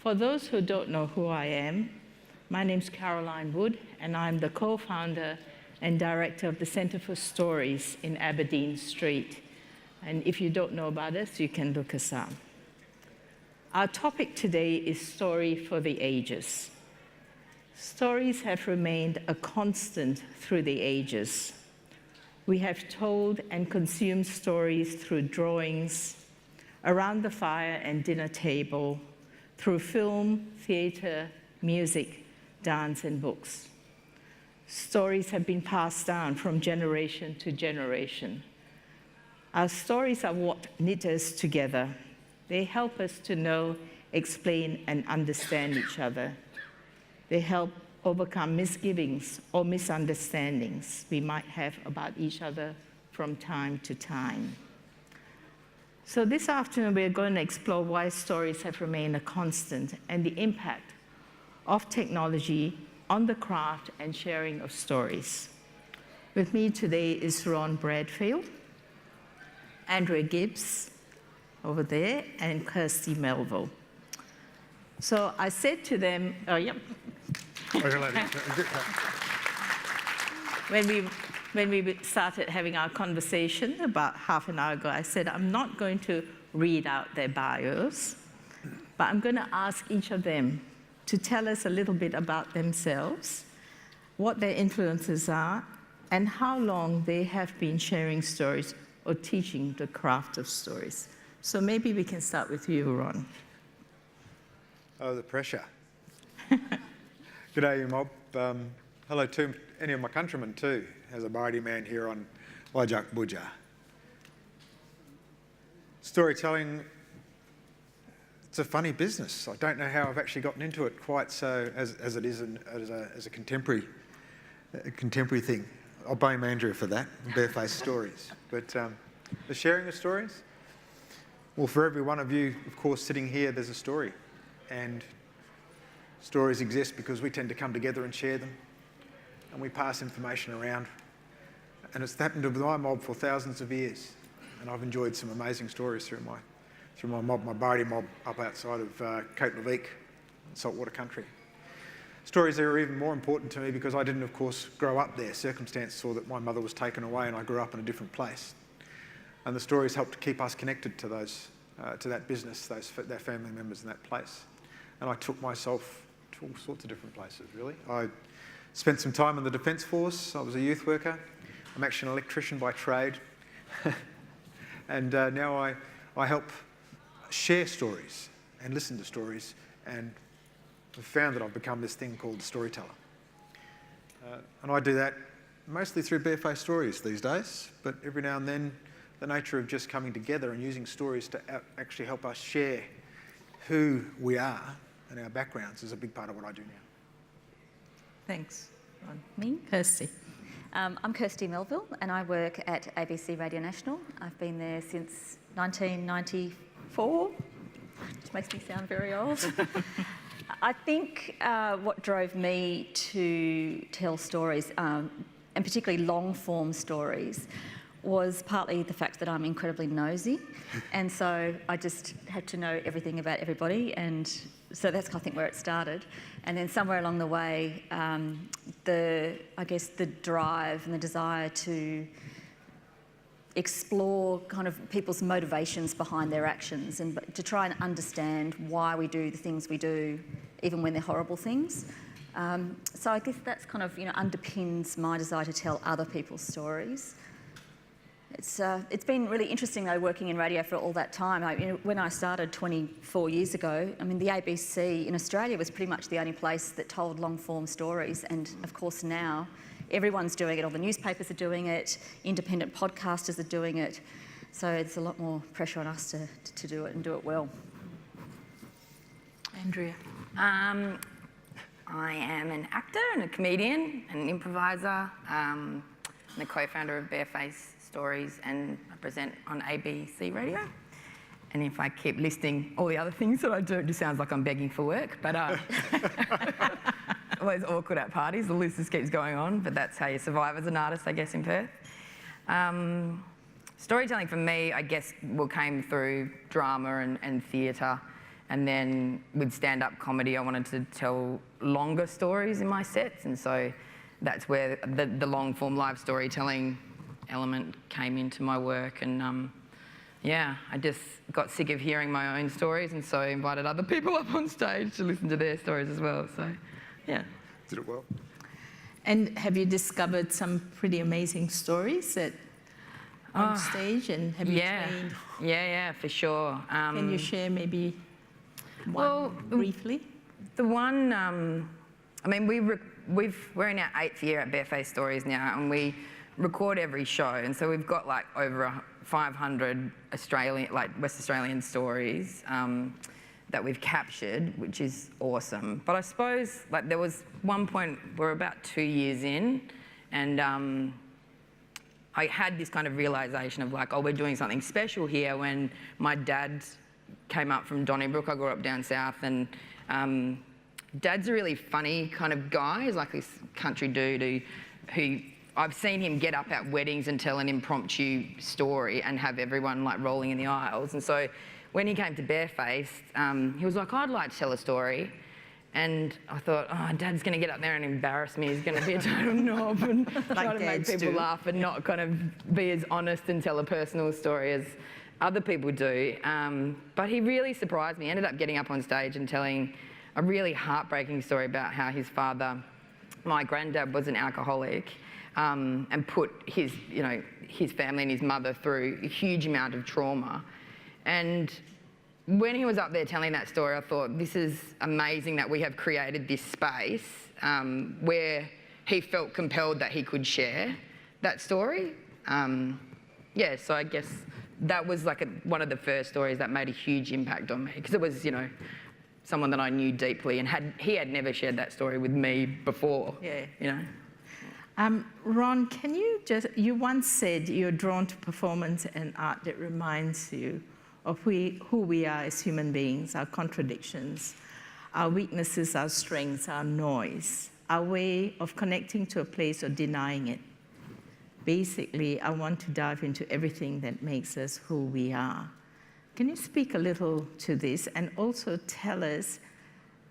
For those who don't know who I am, my name's Caroline Wood, and I'm the co-founder and director of the Centre for Stories in Aberdeen Street. And if you don't know about us, you can look us up. Our topic today is Story for the Ages. Stories have remained a constant through the ages. We have told and consumed stories through drawings, around the fire and dinner table, through film, theatre, music, dance, and books. Stories have been passed down from generation to generation. Our stories are what knit us together. They help us to know, explain, and understand each other. They help overcome misgivings or misunderstandings we might have about each other from time to time. So this afternoon, we're going to explore why stories have remained a constant and the impact of technology on the craft and sharing of stories. With me today is Ron Bradfield, Andrea Gibbs over there, and Kirsti Melville. So I said to them, oh, yep. When we started having our conversation about half an hour ago, I said, I'm not going to read out their bios, but I'm going to ask each of them to tell us a little bit about themselves, what their influences are, and how long they have been sharing stories or teaching the craft of stories. So maybe we can start with you, Ron. Oh, the pressure. G'day, you mob. Hello to any of my countrymen too, as a Māori man here on Wajak Buja. Storytelling, it's a funny business. I don't know how I've actually gotten into it quite so as it is as a contemporary thing. I'll blame Andrea for that, barefaced stories. But the sharing of stories, well, for every one of you, of course, sitting here, there's a story. And stories exist because we tend to come together and share them, and we pass information around. And it's happened to my mob for thousands of years, and I've enjoyed some amazing stories through my mob, my Māori mob up outside of Cape Leveque, saltwater country. Stories are even more important to me because I didn't, of course, grow up there. Circumstance saw that my mother was taken away, and I grew up in a different place. And the stories helped to keep us connected to to that business, their family members in that place. And I took myself to all sorts of different places, really. I spent some time in the Defence Force. I was a youth worker. I'm actually an electrician by trade. And now I help share stories and listen to stories, and I've found that I've become this thing called the storyteller. And I do that mostly through barefaced stories these days, but every now and then the nature of just coming together and using stories to actually help us share who we are and our backgrounds is a big part of what I do now. Thanks, Ron. Me, Kirsti. I'm Kirsti Melville, and I work at ABC Radio National. I've been there since 1994, which makes me sound very old. I think what drove me to tell stories, and particularly long-form stories, was partly the fact that I'm incredibly nosy, and so I just had to know everything about everybody, and so that's, I think, where it started. And then somewhere along the way, I guess the drive and the desire to explore kind of people's motivations behind their actions, and to try and understand why we do the things we do, even when they're horrible things. So I guess that's kind of, underpins my desire to tell other people's stories. It's been really interesting, though, working in radio for all that time. When I started 24 years ago, the ABC in Australia was pretty much the only place that told long-form stories, and of course now everyone's doing it. All the newspapers are doing it, independent podcasters are doing it, so it's a lot more pressure on us to do it and do it well. Andrea. I am an actor and a comedian and an improviser. I'm the co-founder of Barefaced Stories, and I present on ABC Radio. And if I keep listing all the other things that I do, it just sounds like I'm begging for work. But always awkward at parties. The list just keeps going on, but that's how you survive as an artist, I guess, in Perth. Storytelling for me, I guess, came through drama and theatre And then with stand-up comedy, I wanted to tell longer stories in my sets, and so that's where the long-form live storytelling element came into my work. And yeah, I just got sick of hearing my own stories, and so invited other people up on stage to listen to their stories as well. So, yeah. Did it well? And have you discovered some pretty amazing stories on stage, and have you trained? Yeah, for sure. Can you share maybe one briefly? The one, I mean, we're in our 8th year at Barefaced Stories now, and we record every show, and so we've got like over 500 West Australian stories that we've captured, which is awesome. But I suppose like there was one point, we're about 2 years in, and I had this kind of realisation of like, oh, we're doing something special here, when my dad came up from Donnybrook. I grew up down south, and Dad's a really funny kind of guy. He's like this country dude who I've seen him get up at weddings and tell an impromptu story and have everyone like rolling in the aisles. And so when he came to Barefaced, he was like, I'd like to tell a story. And I thought, oh, Dad's going to get up there and embarrass me. He's going to be a total knob and try to make people laugh and not kind of be as honest and tell a personal story as other people do. But he really surprised me. Ended up getting up on stage and telling a really heartbreaking story about how his father, my granddad, was an alcoholic, and put his family and his mother through a huge amount of trauma. And when he was up there telling that story, I thought, this is amazing that we have created this space where he felt compelled that he could share that story. Yeah, so I guess that was like one of the first stories that made a huge impact on me, because it was, someone that I knew deeply, and he had never shared that story with me before. Yeah. Ron, can you once said you're drawn to performance and art that reminds you of who we are as human beings, our contradictions, our weaknesses, our strengths, our noise, our way of connecting to a place or denying it. Basically, I want to dive into everything that makes us who we are. Can you speak a little to this, and also tell us,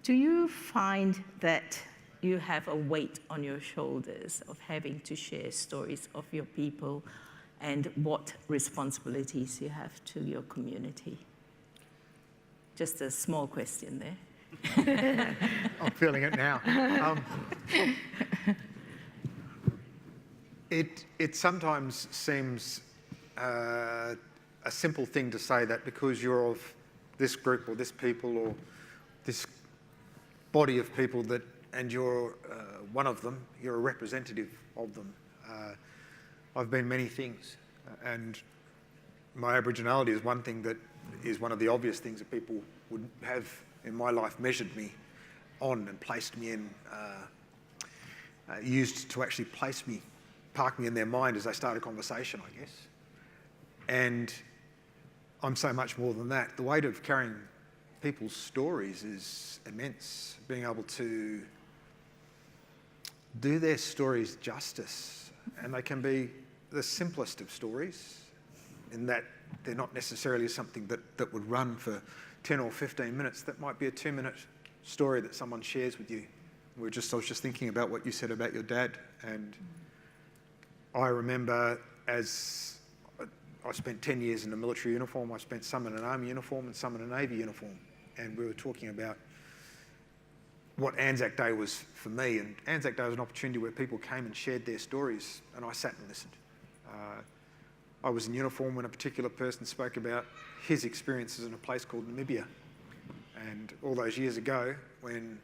do you find that you have a weight on your shoulders of having to share stories of your people, and what responsibilities you have to your community? Just a small question there. I'm feeling it now. It sometimes seems a simple thing to say that because you're of this group or this people or this body of people and you're one of them, you're a representative of them. I've been many things, and my Aboriginality is one thing that is one of the obvious things that people would have in my life measured me on and placed me in, used to actually park me in their mind as they start a conversation, I guess. And I'm so much more than that. The weight of carrying people's stories is immense. Being able to do their stories justice, and they can be the simplest of stories in that they're not necessarily something that would run for 10 or 15 minutes. That might be a 2-minute story that someone shares with you. I was just thinking about what you said about your dad, and I remember as I spent 10 years in a military uniform, I spent some in an army uniform and some in a navy uniform, and we were talking about what Anzac Day was for me. And Anzac Day was an opportunity where people came and shared their stories, and I sat and listened. I was in uniform when a particular person spoke about his experiences in a place called Namibia. And all those years ago, when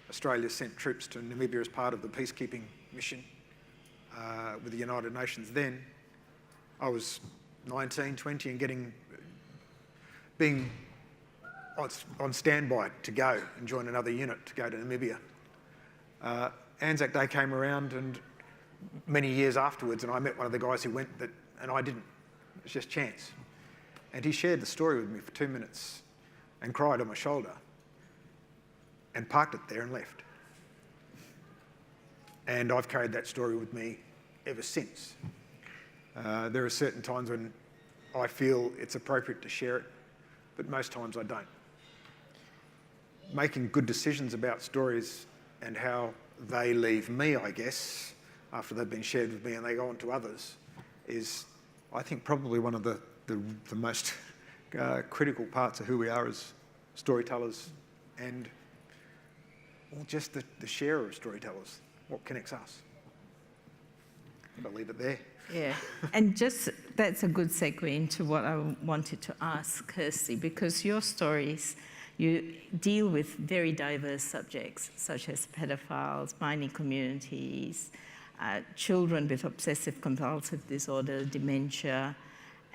Australia sent troops to Namibia as part of the peacekeeping mission with the United Nations then, I was 19, 20 and being on standby to go and join another unit to go to Namibia. Anzac Day came around, and many years afterwards, and I met one of the guys who went, and I didn't. It was just chance. And he shared the story with me for 2 minutes and cried on my shoulder and parked it there and left. And I've carried that story with me ever since. There are certain times when I feel it's appropriate to share it, but most times I don't. making good decisions about stories and how they leave me, I guess, after they've been shared with me and they go on to others, is, I think, probably one of the most critical parts of who we are as storytellers, and well, just the sharer of storytellers, what connects us. I'll leave it there. Yeah, and just that's a good segue into what I wanted to ask Kirsti, because your stories, you deal with very diverse subjects, such as pedophiles, mining communities, children with obsessive-compulsive disorder, dementia,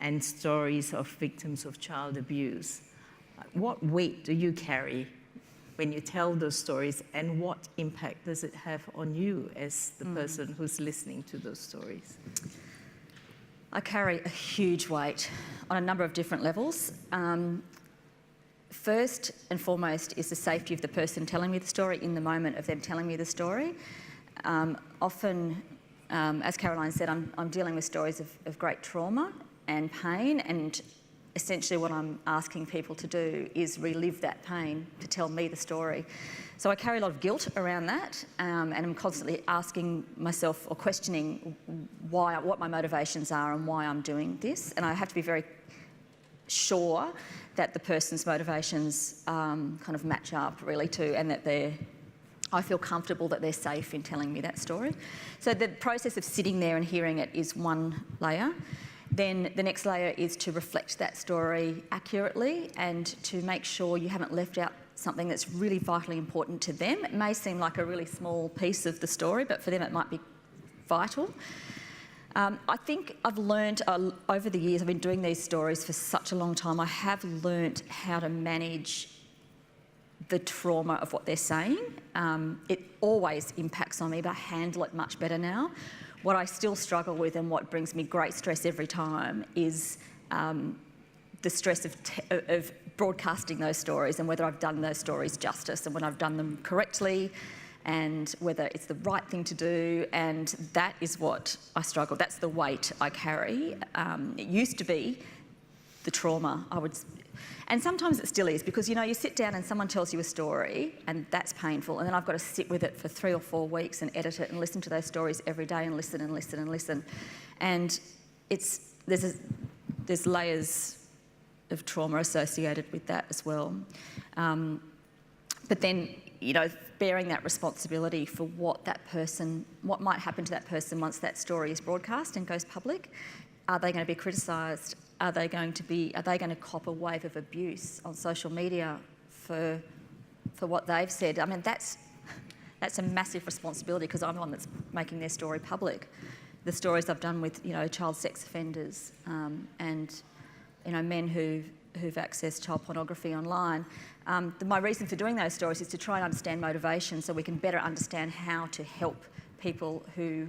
and stories of victims of child abuse. What weight do you carry when you tell those stories, and what impact does it have on you as the person who's listening to those stories? I carry a huge weight on a number of different levels. First and foremost is the safety of the person telling me the story in the moment of them telling me the story. Often, as Caroline said, I'm dealing with stories of great trauma and pain, and essentially what I'm asking people to do is relive that pain to tell me the story. So I carry a lot of guilt around that, and I'm constantly asking myself or questioning what my motivations are and why I'm doing this. And I have to be very sure that the person's motivations kind of match up really too, and that I feel comfortable that they're safe in telling me that story. So the process of sitting there and hearing it is one layer. Then the next layer is to reflect that story accurately and to make sure you haven't left out something that's really vitally important to them. It may seem like a really small piece of the story, but for them it might be vital. I think I've learned over the years, I've been doing these stories for such a long time, I have learnt how to manage the trauma of what they're saying. It always impacts on me, but I handle it much better now. What I still struggle with and what brings me great stress every time is the stress of broadcasting those stories and whether I've done those stories justice and whether I've done them correctly and whether it's the right thing to do, and that is what I struggle. That's the weight I carry. It used to be the trauma, and sometimes it still is, because you sit down and someone tells you a story and that's painful, and then I've got to sit with it for 3 or 4 weeks and edit it and listen to those stories every day and listen and listen and listen. And there's layers of trauma associated with that as well. But then, bearing that responsibility for what might happen to that person once that story is broadcast and goes public. Are they going to be criticised? Are they going to cop a wave of abuse on social media for what they've said? I mean, that's a massive responsibility, because I'm the one that's making their story public. The stories I've done with, child sex offenders and, men who've accessed child pornography online. My reason for doing those stories is to try and understand motivation, so we can better understand how to help people who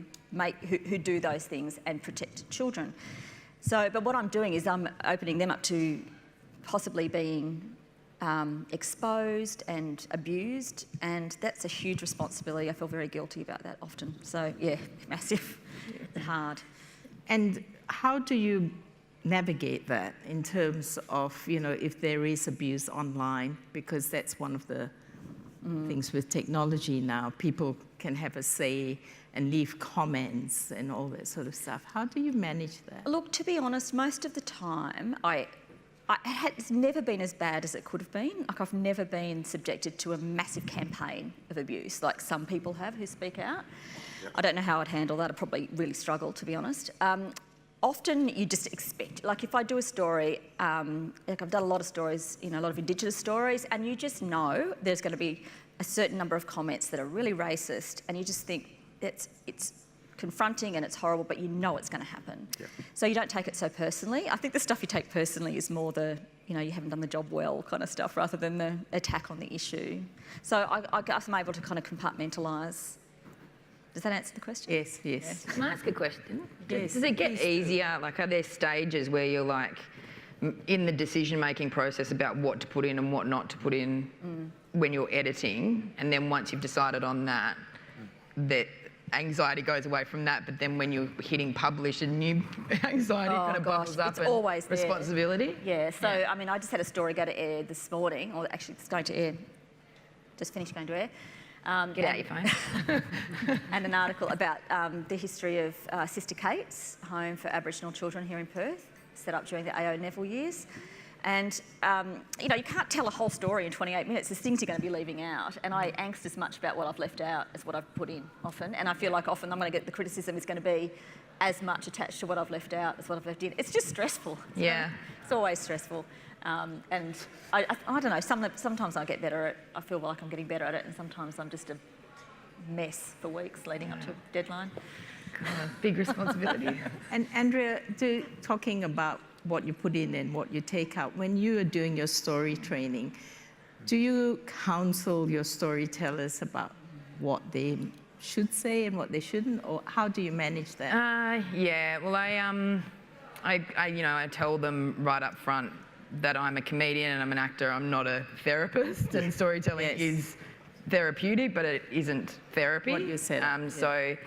do those things and protect children. So, but what I'm doing is I'm opening them up to possibly being exposed and abused, and that's a huge responsibility. I feel very guilty about that often. So, yeah, massive, hard. And how do you navigate that in terms of, if there is abuse online? Because that's one of the things with technology now. People can have a say and leave comments and all that sort of stuff. How do you manage that? Look, to be honest, most of the time, it's never been as bad as it could have been. Like, I've never been subjected to a massive campaign of abuse like some people have who speak out. Yep. I don't know how I'd handle that. I'd probably really struggle, to be honest. Often you just expect, like if I do a story, like I've done a lot of stories, a lot of Indigenous stories, and you just know there's going to be a certain number of comments that are really racist, and you just think it's confronting and it's horrible, but you know it's going to happen. Yeah. So you don't take it so personally. I think the stuff you take personally is more the, you haven't done the job well kind of stuff, rather than the attack on the issue. So I guess I'm able to kind of compartmentalise. Does that answer the question? Yes, yes. Can I ask a question? Yes. Does it get easier? Like, are there stages where you're like in the decision-making process about what to put in and what not to put in when you're editing, and then once you've decided on that, that anxiety goes away from that, but then when you're hitting publish, a new anxiety kind of bubbles up, it's always there. Responsibility? Yeah, so I mean, I just had a story go to air this morning, or actually it's going to air just finished going to air. Get out your phone. And an article about the history of Sister Kate's home for Aboriginal children here in Perth, set up during the A.O. Neville years. And, you know, you can't tell a whole story in 28 minutes. There's things you're going to be leaving out. And I angst as much about what I've left out as what I've put in often. And I feel like often I'm going to get the criticism is going to be as much attached to what I've left out as what I've left in. It's just stressful. Yeah. It's always stressful. And I don't know, sometimes I get better at I feel like I'm getting better at it, and sometimes I'm just a mess for weeks leading up to a deadline. Big responsibility. And Andrea, talking about what you put in and what you take out, when you are doing your story training, do you counsel your storytellers about what they should say and what they shouldn't, or how do you manage that? Yeah, well, I tell them right up front that I'm a comedian and I'm an actor. I'm not a therapist, and storytelling is therapeutic, but it isn't therapy. What you said. So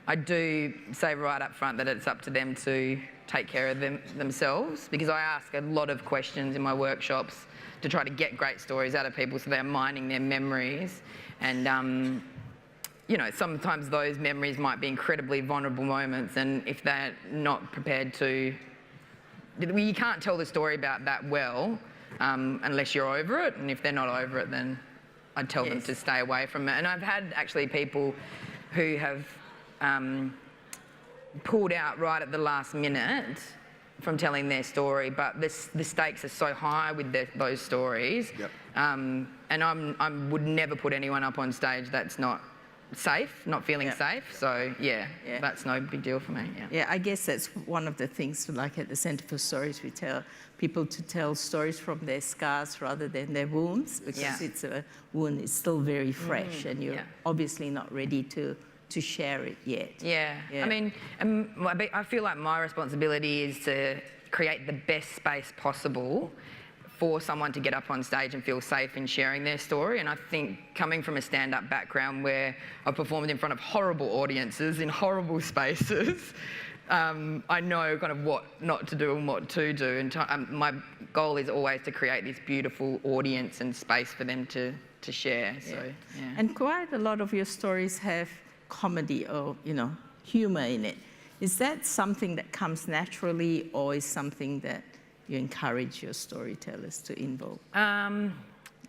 I do say right up front that it's up to them to take care of themselves, because I ask a lot of questions in my workshops to try to get great stories out of people so they're mining their memories. And you know, sometimes those memories might be incredibly vulnerable moments, and if they're not prepared to, you can't tell the story about that well unless you're over it, and if they're not over it, then I'd tell them to stay away from it. And I've had actually people who have pulled out right at the last minute from telling their story, but the stakes are so high with those stories. Yep. And I would never put anyone up on stage that's not safe, not feeling safe. So that's no big deal for me. Yeah, I guess that's one of the things, like at the Centre for Stories, we tell people to tell stories from their scars rather than their wounds, because it's a wound is still very fresh, and you're obviously not ready to share it yet. I mean, I feel like my responsibility is to create the best space possible for someone to get up on stage and feel safe in sharing their story. And I think coming from a stand-up background where I've performed in front of horrible audiences in horrible spaces, I know kind of what not to do and what to do. And my goal is always to create this beautiful audience and space for them to share. So, And quite a lot of your stories have comedy or, you know, humour in it. Is that something that comes naturally, or is something that you encourage your storytellers to involve?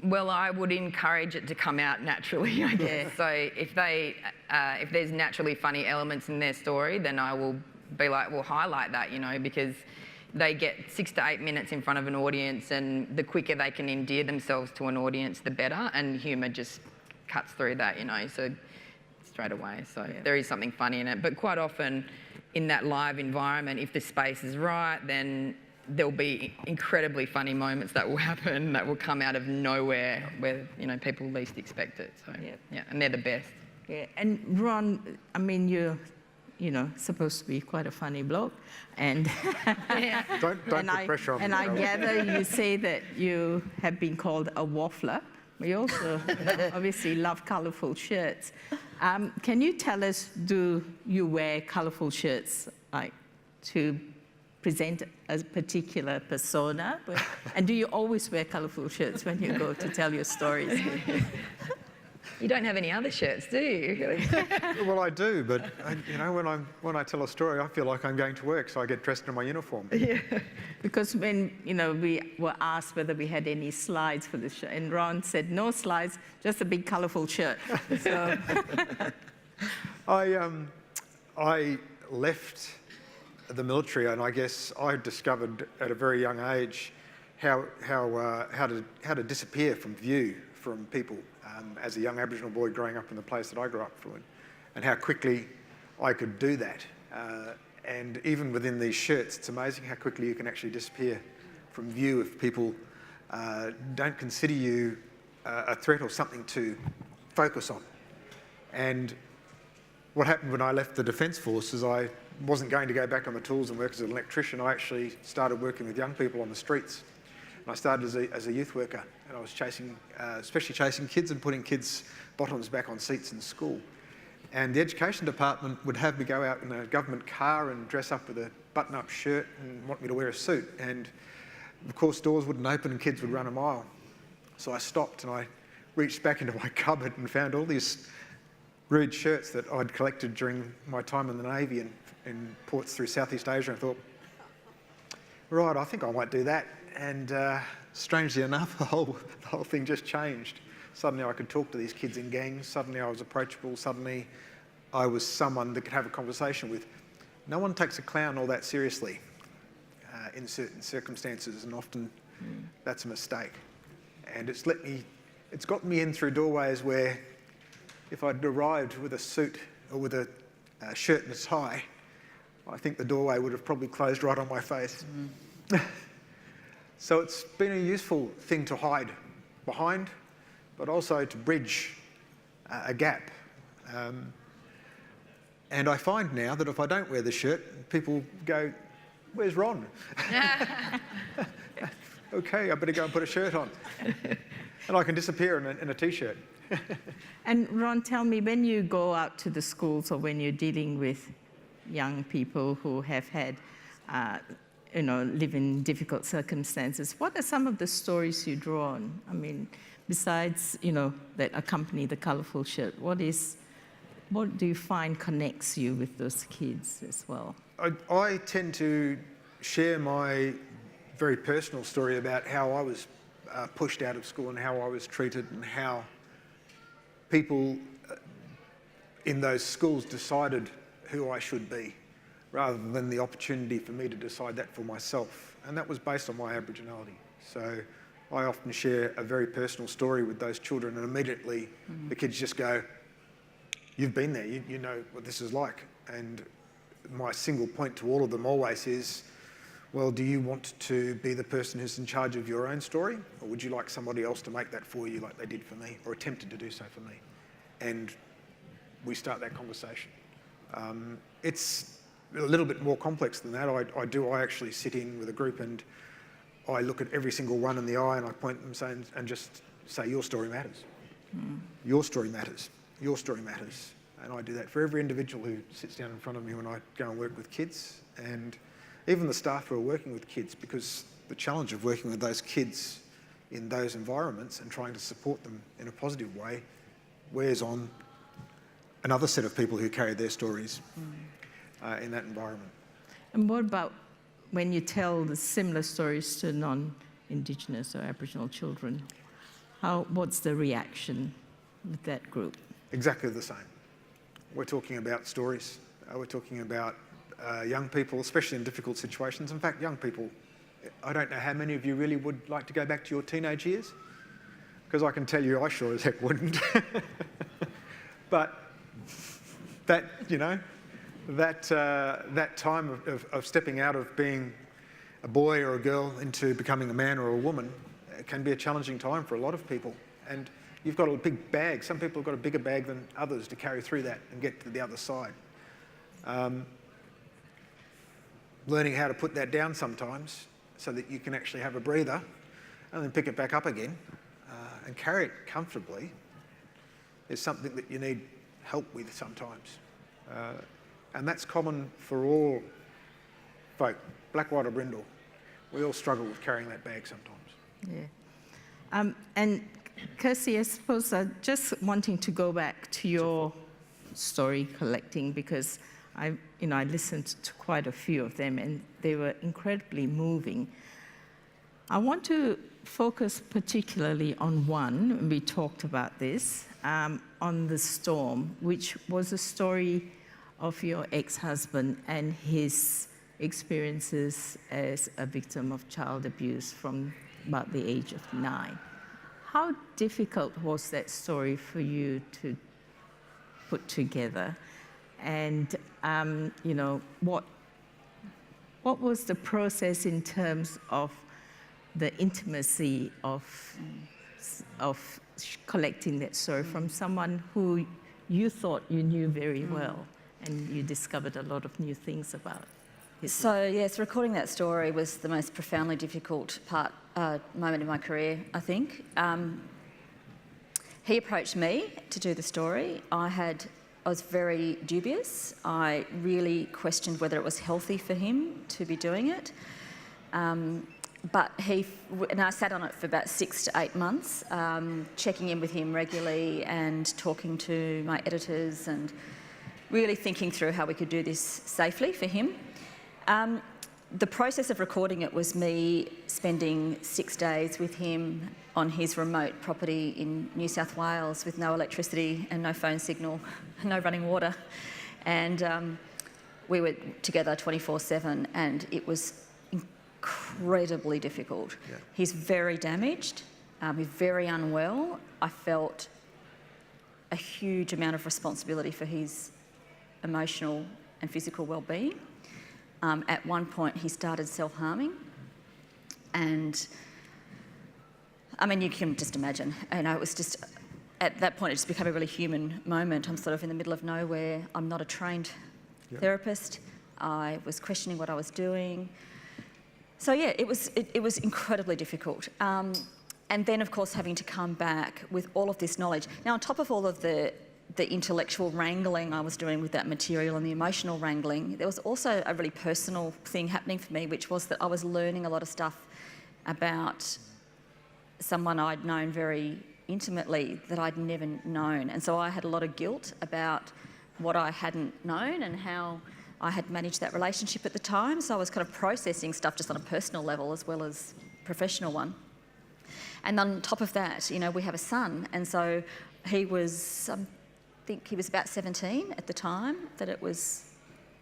Well, I would encourage it to come out naturally, I guess. So if there's naturally funny elements in their story, then I will be like, well, highlight that, you know, because they get 6 to 8 minutes in front of an audience, and the quicker they can endear themselves to an audience, the better, and humour just cuts through that, you know, so straight away. So there is something funny in it. But quite often in that live environment, if the space is right, then there'll be incredibly funny moments that will happen, that will come out of nowhere, where, you know, people least expect it. So and they're the best. Yeah, and Ron, I mean, you're, you know, supposed to be quite a funny bloke, and Don't put pressure on me. And I gather you say that you have been called a waffler. We also obviously love colourful shirts. Can you tell us, do you wear colourful shirts, like, to present a particular persona? And do you always wear colourful shirts when you go to tell your stories? You don't have any other shirts, do you? Well, I do, but you know, when I tell a story, I feel like I'm going to work, so I get dressed in my uniform. Because when, you know, we were asked whether we had any slides for the show, and Ron said no slides, just a big colourful shirt. So I left the military, and I guess I discovered at a very young age how to disappear from view from people as a young Aboriginal boy growing up in the place that I grew up in, and how quickly I could do that. And even within these shirts, it's amazing how quickly you can actually disappear from view if people don't consider you a threat or something to focus on. And what happened when I left the Defence Force is I wasn't going to go back on the tools and work as an electrician. I actually started working with young people on the streets. And I started as a youth worker, and I was especially chasing kids and putting kids' bottoms back on seats in school. And the education department would have me go out in a government car and dress up with a button-up shirt and want me to wear a suit. And of course, doors wouldn't open and kids would run a mile. So I stopped and I reached back into my cupboard and found all these rude shirts that I'd collected during my time in the Navy and in ports through Southeast Asia. I thought, right, I think I might do that. And strangely enough, the whole thing just changed. Suddenly I could talk to these kids in gangs. Suddenly I was approachable. Suddenly I was someone that could have a conversation with. No one takes a clown all that seriously in certain circumstances, and often that's a mistake. And it's got me in through doorways where if I'd arrived with a suit or with a shirt and a tie, I think the doorway would have probably closed right on my face. So it's been a useful thing to hide behind, but also to bridge a gap. And I find now that if I don't wear the shirt, people go, "Where's Ron?" Okay, I better go and put a shirt on. And I can disappear in a t-shirt. And Ron, tell me, when you go out to the schools or when you're dealing with young people who have had, live in difficult circumstances, what are some of the stories you draw on? I mean, besides, that accompany the colourful shirt, what do you find connects you with those kids as well? I tend to share my very personal story about how I was pushed out of school and how I was treated and how people in those schools decided who I should be rather than the opportunity for me to decide that for myself. And that was based on my Aboriginality. So I often share a very personal story with those children, and immediately the kids just go, "You've been there, you know what this is like." And my single point to all of them always is, well, do you want to be the person who's in charge of your own story, or would you like somebody else to make that for you like they did for me, or attempted to do so for me? And we start that conversation. It's a little bit more complex than that. I actually sit in with a group and I look at every single one in the eye and I point them and just say, "Your story matters. Your story matters. Your story matters." And I do that for every individual who sits down in front of me when I go and work with kids, and even the staff who are working with kids, because the challenge of working with those kids in those environments and trying to support them in a positive way wears on another set of people who carry their stories in that environment. And what about when you tell the similar stories to non-Indigenous or Aboriginal children? What's the reaction with that group? Exactly the same. We're talking about stories. We're talking about young people, especially in difficult situations. In fact, young people, I don't know how many of you really would like to go back to your teenage years, because I can tell you I sure as heck wouldn't. But that, that time of stepping out of being a boy or a girl into becoming a man or a woman, it can be a challenging time for a lot of people. And you've got a big bag. Some people have got a bigger bag than others to carry through that and get to the other side. Learning how to put that down sometimes so that you can actually have a breather and then pick it back up again and carry it comfortably is something that you need help with sometimes. And that's common for all folk, black, white or brindle. We all struggle with carrying that bag sometimes. Yeah. And Kirsti, I suppose just wanting to go back to your story collecting, because I listened to quite a few of them and they were incredibly moving. I want to focus particularly on one, and we talked about this, on the storm, which was a story of your ex-husband and his experiences as a victim of child abuse from about the age of 9. How difficult was that story for you to put together? And, what was the process in terms of the intimacy of collecting that story from someone who you thought you knew very well, and you discovered a lot of new things about his life? So, yes, recording that story was the most profoundly difficult moment in my career, I think. He approached me to do the story. I was very dubious. I really questioned whether it was healthy for him to be doing it. but and I sat on it for about 6 to 8 months, checking in with him regularly and talking to my editors and really thinking through how we could do this safely for him. The process of recording it was me spending 6 days with him on his remote property in New South Wales with no electricity and no phone signal, no running water. And we were together 24/7, and it was incredibly difficult. Yeah. He's very damaged, he's very unwell. I felt a huge amount of responsibility for his emotional and physical well-being. At one point, he started self-harming, and I mean, you can just imagine, it was just, at that point, it just became a really human moment. I'm sort of in the middle of nowhere. I'm not a trained therapist. I was questioning what I was doing. So yeah, it was incredibly difficult. And then, of course, having to come back with all of this knowledge. Now, on top of all of the intellectual wrangling I was doing with that material and the emotional wrangling, there was also a really personal thing happening for me, which was that I was learning a lot of stuff about someone I'd known very intimately that I'd never known. And so I had a lot of guilt about what I hadn't known and how I had managed that relationship at the time. So I was kind of processing stuff just on a personal level as well as professional one. And on top of that, we have a son. And so he was, I think he was about 17 at the time that this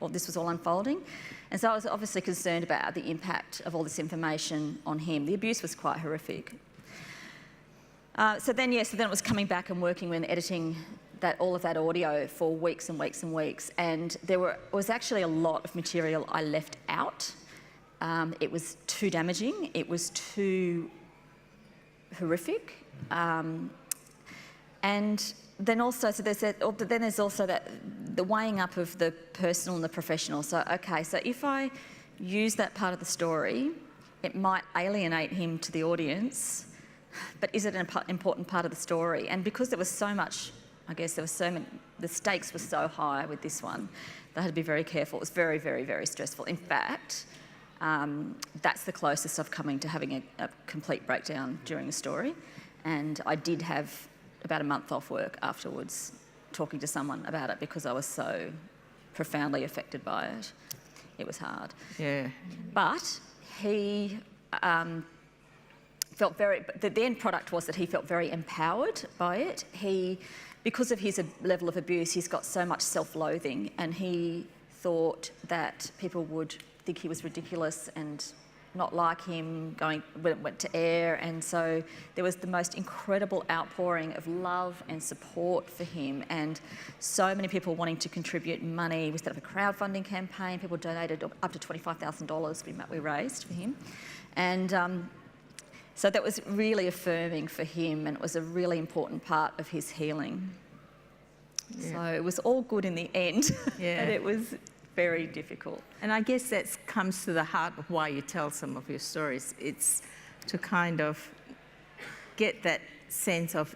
was all unfolding. And so I was obviously concerned about the impact of all this information on him. The abuse was quite horrific. So then it was coming back and working and editing all of that audio for weeks and weeks and weeks. And there was actually a lot of material I left out. It was too damaging. It was too horrific. And then also, there's also the weighing up of the personal and the professional. So, okay, so if I use that part of the story, it might alienate him to the audience, but is it an important part of the story? And because there was so much, I guess there was so many, the stakes were so high with this one, that I had to be very careful. It was very, very, very stressful. In fact, that's the closest I've coming to having a complete breakdown during the story. And I did have about a month off work afterwards talking to someone about it because I was so profoundly affected by it. It was hard. Yeah. But he felt the end product was that he felt very empowered by it. Because of his level of abuse, he's got so much self-loathing, and he thought that people would think he was ridiculous and not like him when it went to air. And so there was the most incredible outpouring of love and support for him, and so many people wanting to contribute money. We set up a crowdfunding campaign. People donated up to $25,000 we raised for him. And so that was really affirming for him, and it was a really important part of his healing. Yeah. So it was all good in the end, Yeah. but it was very difficult. And I guess that comes to the heart of why you tell some of your stories. It's to kind of get that sense of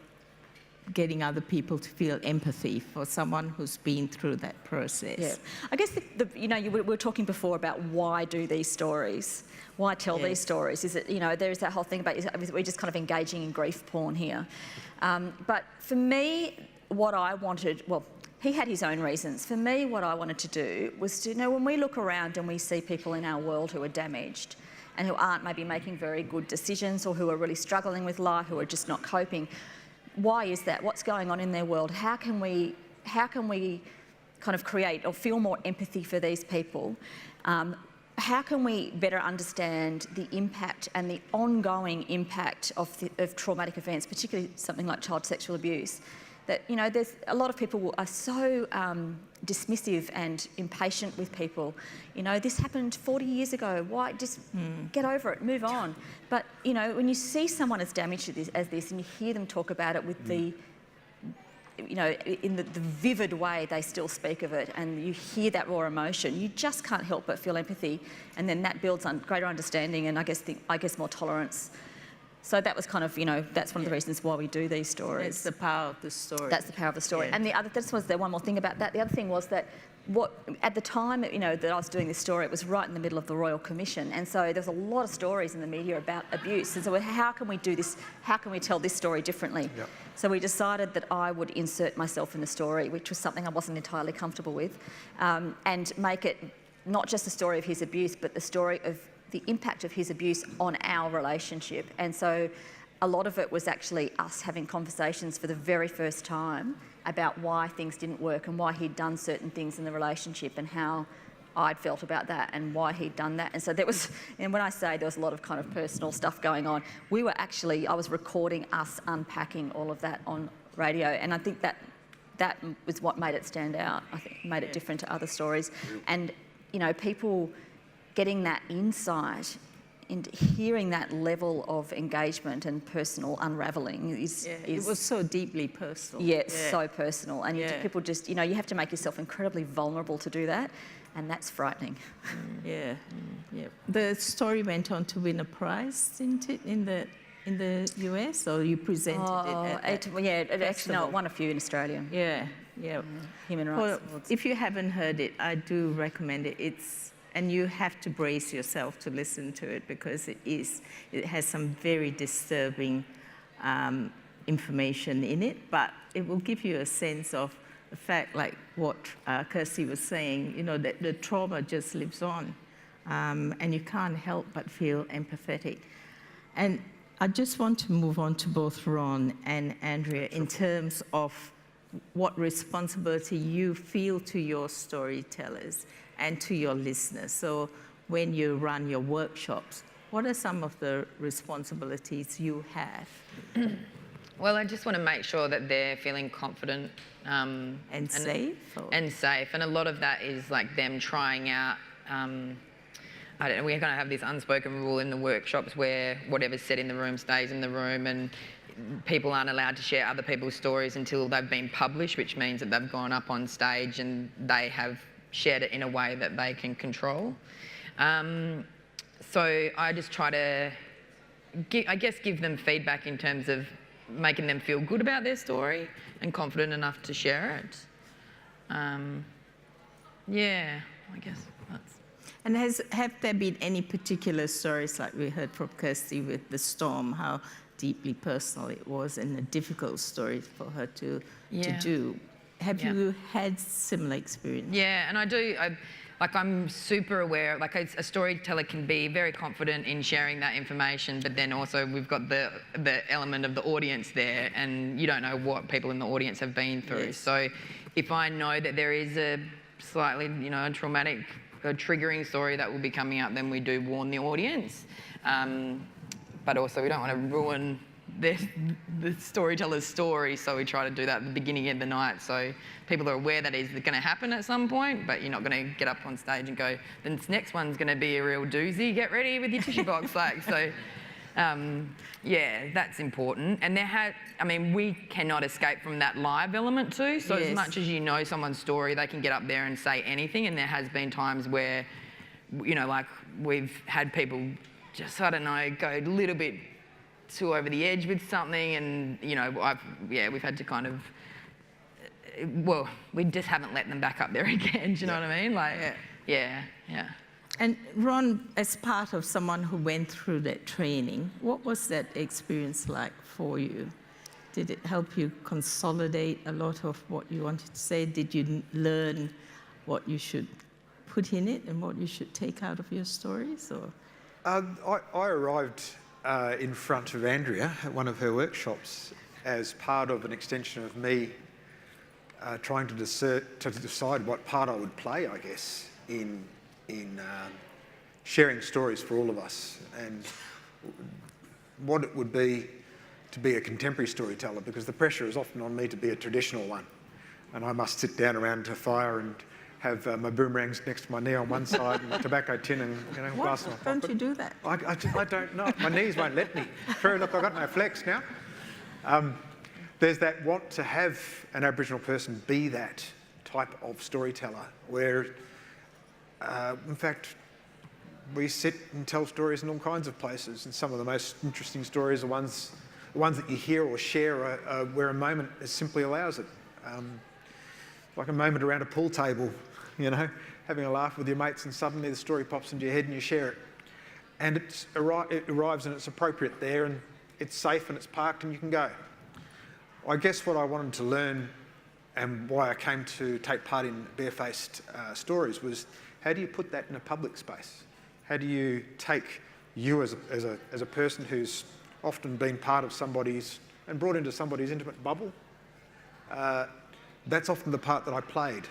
getting other people to feel empathy for someone who's been through that process. Yeah. I guess, we were talking before about why do these stories? Why tell these stories? Is it, there's that whole thing about we're just kind of engaging in grief porn here. But for me, what I wanted, he had his own reasons. For me, what I wanted to do was to, when we look around and we see people in our world who are damaged and who aren't maybe making very good decisions, or who are really struggling with life, who are just not coping, why is that? What's going on in their world? How can we kind of create or feel more empathy for these people? How can we better understand the impact and the ongoing impact of traumatic events, particularly something like child sexual abuse? That, there's a lot of people are so dismissive and impatient with people. This happened 40 years ago. Why? Just get over it, move on. But, when you see someone as damaged as this, and you hear them talk about it with the, in the vivid way they still speak of it, and you hear that raw emotion, you just can't help but feel empathy, and then that builds on greater understanding and I guess more tolerance So that was kind of, that's one of the reasons why we do these stories. It's the power of the story. That's the power of the story. Yeah. And there one more thing about that. The other thing was that at the time, that I was doing this story, it was right in the middle of the Royal Commission. And so there was a lot of stories in the media about abuse. And so how can we do this? How can we tell this story differently? Yep. So we decided that I would insert myself in the story, which was something I wasn't entirely comfortable with, and make it not just the story of his abuse, but the story of the impact of his abuse on our relationship. And so a lot of it was actually us having conversations for the very first time about why things didn't work and why he'd done certain things in the relationship and how I'd felt about that and why he'd done that. And so there was, and when I say there was a lot of kind of personal stuff going on, I was recording us unpacking all of that on radio. And I think that was what made it stand out. I think made it different to other stories. And, people getting that insight and hearing that level of engagement and personal unravelling is it was so deeply personal. Yeah, it's so personal. And people just, you have to make yourself incredibly vulnerable to do that. And that's frightening. Yeah. The story went on to win a prize, didn't it, in the US, or you presented it at it won a few in Australia. Yeah. Human Rights Awards. If you haven't heard it, I do recommend it. And you have to brace yourself to listen to it because it has some very disturbing information in it, but it will give you a sense of the fact, like what Kirsti was saying, that the trauma just lives on, and you can't help but feel empathetic. And I just want to move on to both Ron and Andrea in terms of what responsibility you feel to your storytellers and to your listeners. So when you run your workshops, what are some of the responsibilities you have? Well, I just want to make sure that they're feeling confident and safe. And safe. And a lot of that is like them trying out, I don't know, we're going to have this unspoken rule in the workshops where whatever's said in the room stays in the room, and people aren't allowed to share other people's stories until they've been published, which means that they've gone up on stage and they have shared it in a way that they can control. So I just try to, give them feedback in terms of making them feel good about their story and confident enough to share it. I guess that's... And have there been any particular stories, like we heard from Kirsti with the storm, how deeply personal it was and a difficult story for her to do? Have you had similar experience? Yeah, and I do. I'm super aware, a storyteller can be very confident in sharing that information, but then also we've got the element of the audience there, and you don't know what people in the audience have been through. Yes. So if I know that there is a slightly, a traumatic, a triggering story that will be coming up, then we do warn the audience. But also we don't want to ruin the storyteller's story, so we try to do that at the beginning of the night, so people are aware that it's going to happen at some point, but you're not going to get up on stage and go, this next one's going to be a real doozy, get ready with your tissue box. That's important. And we cannot escape from that live element too, so as much as you know someone's story, they can get up there and say anything, and there has been times where, we've had people just, I don't know, go a little bit too over the edge with something, and we've had to kind of, we just haven't let them back up there again. Do you know what I mean? Yeah. And Ron, as part of someone who went through that training, what was that experience like for you? Did it help you consolidate a lot of what you wanted to say? Did you learn what you should put in it and what you should take out of your stories? Or I arrived in front of Andrea at one of her workshops as part of an extension of me trying to decide what part I would play, I guess, in sharing stories for all of us, and what it would be to be a contemporary storyteller, because the pressure is often on me to be a traditional one, and I must sit down around a fire and have my boomerangs next to my knee on one side and a tobacco tin and glass in my pocket. Don't you do that? I don't know. My knees won't let me. Look, I've got no flex now. There's that want to have an Aboriginal person be that type of storyteller where, in fact, we sit and tell stories in all kinds of places, and some of the most interesting stories are the ones that you hear or share are where a moment simply allows it. Like a moment around a pool table, you know, having a laugh with your mates, and suddenly the story pops into your head and you share it. And it arrives and it's appropriate there, and it's safe and it's parked and you can go. I guess what I wanted to learn and why I came to take part in Barefaced Stories was, how do you put that in a public space? How do you take you as a person who's often been part of somebody's and brought into somebody's intimate bubble? That's often the part that I played.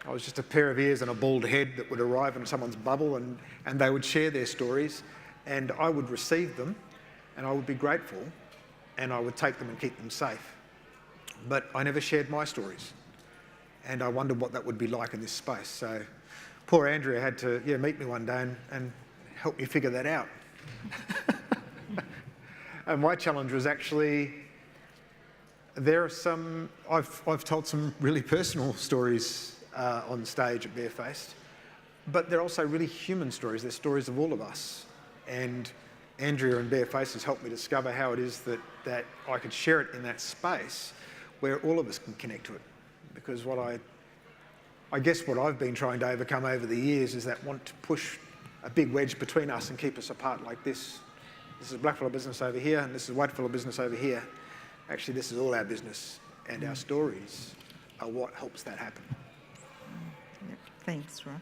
I was just a pair of ears and a bald head that would arrive in someone's bubble, and they would share their stories, and I would receive them, and I would be grateful, and I would take them and keep them safe. But I never shared my stories, and I wondered what that would be like in this space. So poor Andrea had to meet me one day and help me figure that out. And my challenge was actually, I've told some really personal stories on stage at Barefaced, but they're also really human stories. They're stories of all of us. And Andrea and Barefaced has helped me discover how it is that I could share it in that space where all of us can connect to it. Because I guess what I've been trying to overcome over the years is that want to push a big wedge between us and keep us apart like this. This is a black fellow business over here, and this is a white fellow business over here. Actually, this is all our business, and our stories are what helps that happen. Yep. Thanks, Ron.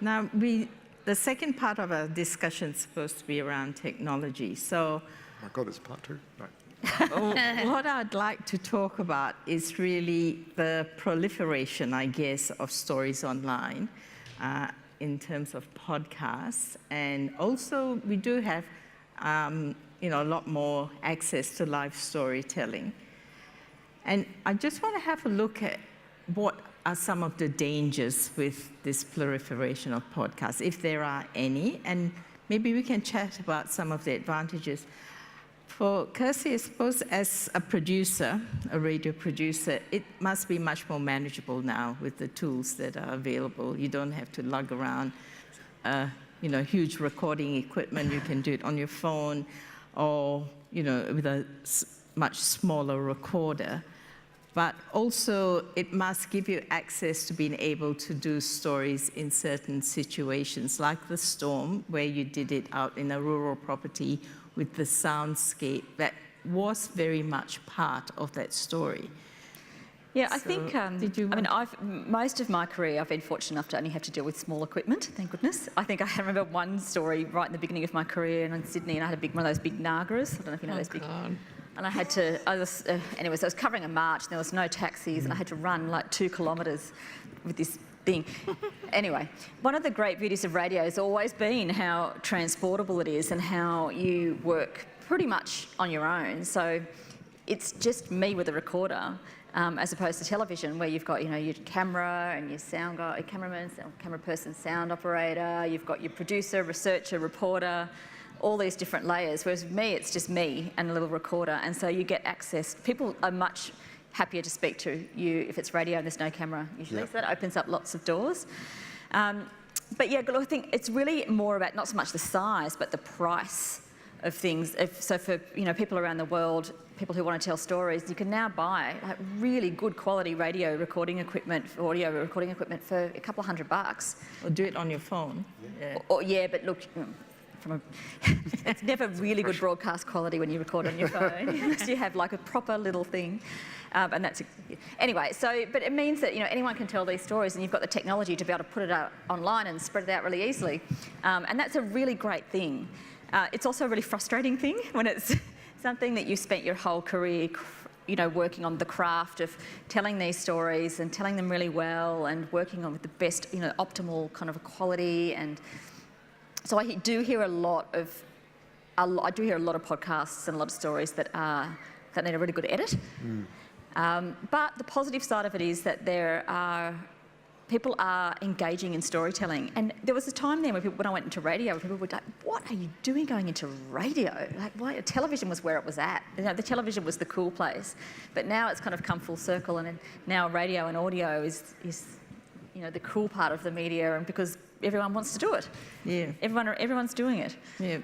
Now, the second part of our discussion is supposed to be around technology. So, Oh my God, there's part two. No. what I'd like to talk about is really the proliferation, I guess, of stories online in terms of podcasts. And also, we do have a lot more access to live storytelling. And I just want to have a look at what are some of the dangers with this proliferation of podcasts, if there are any, and maybe we can chat about some of the advantages. For Kirsti, I suppose as a producer, a radio producer, it must be much more manageable now with the tools that are available. You don't have to lug around huge recording equipment. You can do it on your phone or, with a much smaller recorder. But also, it must give you access to being able to do stories in certain situations, like the storm, where you did it out in a rural property with the soundscape that was very much part of that story. Yeah, I think, most of my career, I've been fortunate enough to only have to deal with small equipment, thank goodness. I think I remember one story right in the beginning of my career in Sydney, and I had one of those big Nagaras. I don't know if you know those big. And I was covering a march, and there was no taxis, and I had to run like 2 kilometres with this thing. Anyway, one of the great beauties of radio has always been how transportable it is and how you work pretty much on your own. So it's just me with a recorder, as opposed to television, where you've got your camera and your sound guy, cameraman, camera person, sound operator. You've got your producer, researcher, reporter, all these different layers. Whereas with me, it's just me and a little recorder, and so you get access. People are much happier to speak to you if it's radio and there's no camera usually. Yep. So that opens up lots of doors. But yeah, I think it's really more about not so much the size, but the price of things. So for people around the world, people who want to tell stories, you can now buy really good quality radio recording equipment, audio recording equipment for a couple of $100. Or do it on your phone. Yeah, but look, it's never really good broadcast quality when you record on your phone, unless you have like a proper little thing. And that's anyway. So, but it means that anyone can tell these stories, and you've got the technology to be able to put it out online and spread it out really easily, and that's a really great thing. It's also a really frustrating thing when it's something that you spent your whole career, working on the craft of telling these stories and telling them really well and working on with the best, optimal kind of quality. And so I do hear a lot of podcasts and a lot of stories that need a really good edit. But the positive side of it is that people are engaging in storytelling. And there was a time then when I went into radio, people were like, what are you doing going into radio? Like, why? Television was where it was at. The television was the cool place. But now it's kind of come full circle, and now radio and audio is the cool part of the media, and because everyone wants to do it. Yeah. Everyone's doing it. Yeah.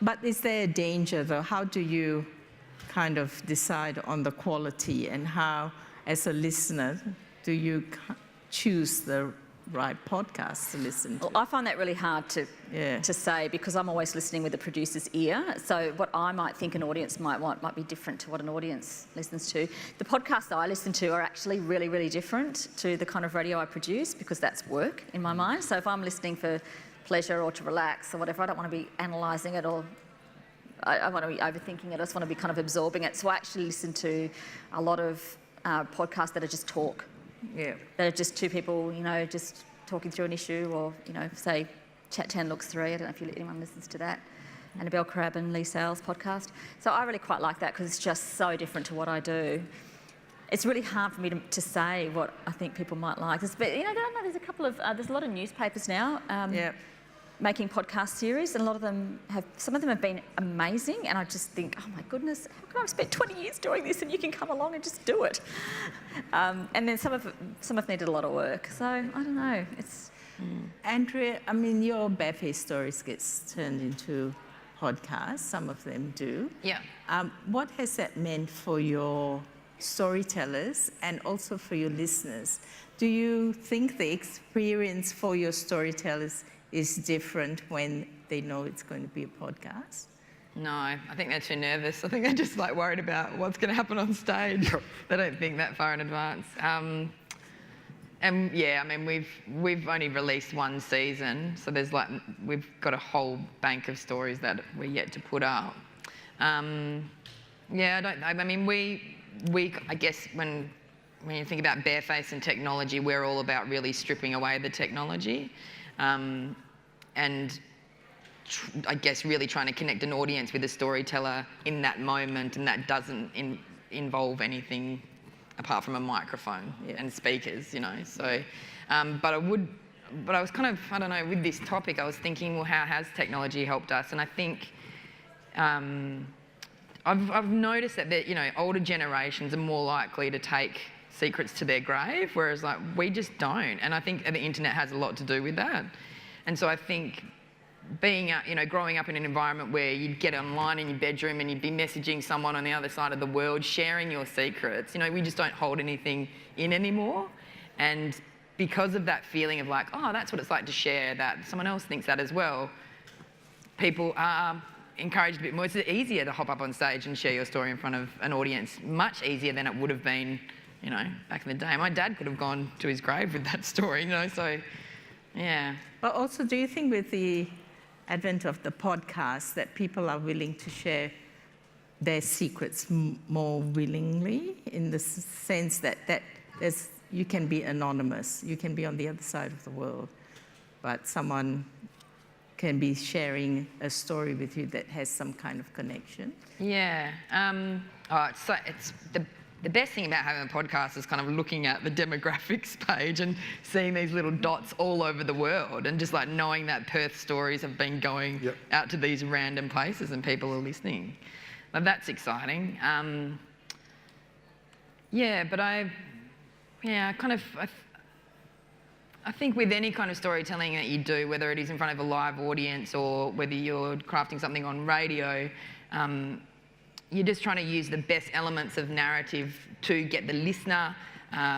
But is there a danger, though? How do you kind of decide on the quality, and how, as a listener, do you choose the right podcast to listen to? Well, I find that really hard to say, because I'm always listening with the producer's ear. So what I might think an audience might want might be different to what an audience listens to. The podcasts that I listen to are actually really, really different to the kind of radio I produce, because that's work in my mind. So if I'm listening for pleasure or to relax or whatever, I don't want to be analysing it, or I want to be overthinking it. I just want to be kind of absorbing it. So I actually listen to a lot of podcasts that are just talk. Yeah. That are just two people, just talking through an issue, or, say, Chat 10 Looks 3. I don't know if anyone listens to that. Annabelle Crabb and Lee Sales podcast. So I really quite like that, because it's just so different to what I do. It's really hard for me to say what I think people might like. But, I don't know, there's a couple of, there's a lot of newspapers now making podcast series, and some of them have been amazing, and I just think, oh my goodness, how can I spend 20 years doing this and you can come along and just do it? And then some have needed a lot of work, so I don't know. It's Andrea, I mean, your Bareface stories gets turned into podcasts. Some of them do. Yeah. What has that meant for your storytellers and also for your listeners? Do you think the experience for your storytellers is different when they know it's going to be a podcast? No, I think they're too nervous. I think they're just worried about what's going to happen on stage. They don't think that far in advance. And yeah, I mean, we've only released one season, so there's we've got a whole bank of stories that we're yet to put out. I guess when you think about Bareface and technology, we're all about really stripping away the technology. And I guess really trying to connect an audience with a storyteller in that moment, and that doesn't involve anything apart from a microphone and speakers, So, but I was kind of, I don't know, with this topic, I was thinking, well, how has technology helped us? And I think I've noticed that older generations are more likely to take secrets to their grave, whereas we just don't. And I think the internet has a lot to do with that. And so I think being, growing up in an environment where you'd get online in your bedroom and you'd be messaging someone on the other side of the world, sharing your secrets, we just don't hold anything in anymore. And because of that feeling of oh, that's what it's like to share that, someone else thinks that as well, people are encouraged a bit more. It's easier to hop up on stage and share your story in front of an audience, much easier than it would have been back in the day. My dad could have gone to his grave with that story, so, yeah. But also, do you think with the advent of the podcast that people are willing to share their secrets more willingly, in the sense that you can be anonymous, you can be on the other side of the world, but someone can be sharing a story with you that has some kind of connection? Yeah. It's the best thing about having a podcast is kind of looking at the demographics page and seeing these little dots all over the world, and just knowing that Perth stories have been going out to these random places and people are listening. But that's exciting. I think with any kind of storytelling that you do, whether it is in front of a live audience or whether you're crafting something on radio, you're just trying to use the best elements of narrative to get the listener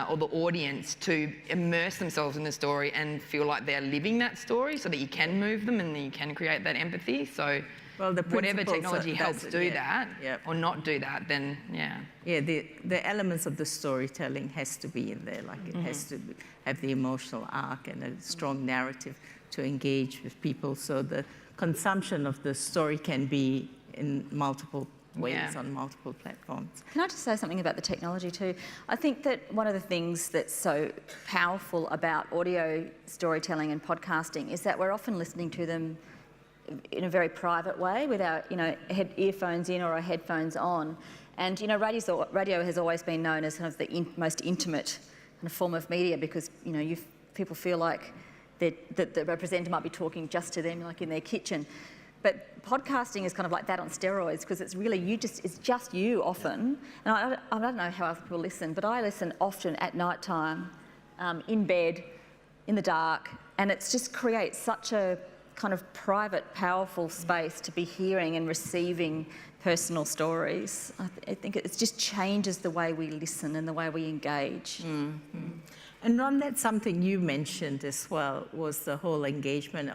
or the audience to immerse themselves in the story and feel like they're living that story, so that you can move them and you can create that empathy. So whatever technology helps do that or not do that, then the elements of the storytelling has to be in there. It has to have the emotional arc and a strong narrative to engage with people, so the consumption of the story can be in multiple ways on multiple platforms. Can I just say something about the technology too? I think that one of the things that's so powerful about audio storytelling and podcasting is that we're often listening to them in a very private way, with our earphones in or our headphones on. And radio has always been known as kind of the most intimate kind of form of media, because people feel like that the presenter might be talking just to them, in their kitchen. But podcasting is kind of like that on steroids, because it's really it's just you often. And I don't know how other people listen, but I listen often at night time, in bed, in the dark, and it just creates such a kind of private, powerful space to be hearing and receiving personal stories. I think it just changes the way we listen and the way we engage. Mm-hmm. And Ron, that's something you mentioned as well, was the whole engagement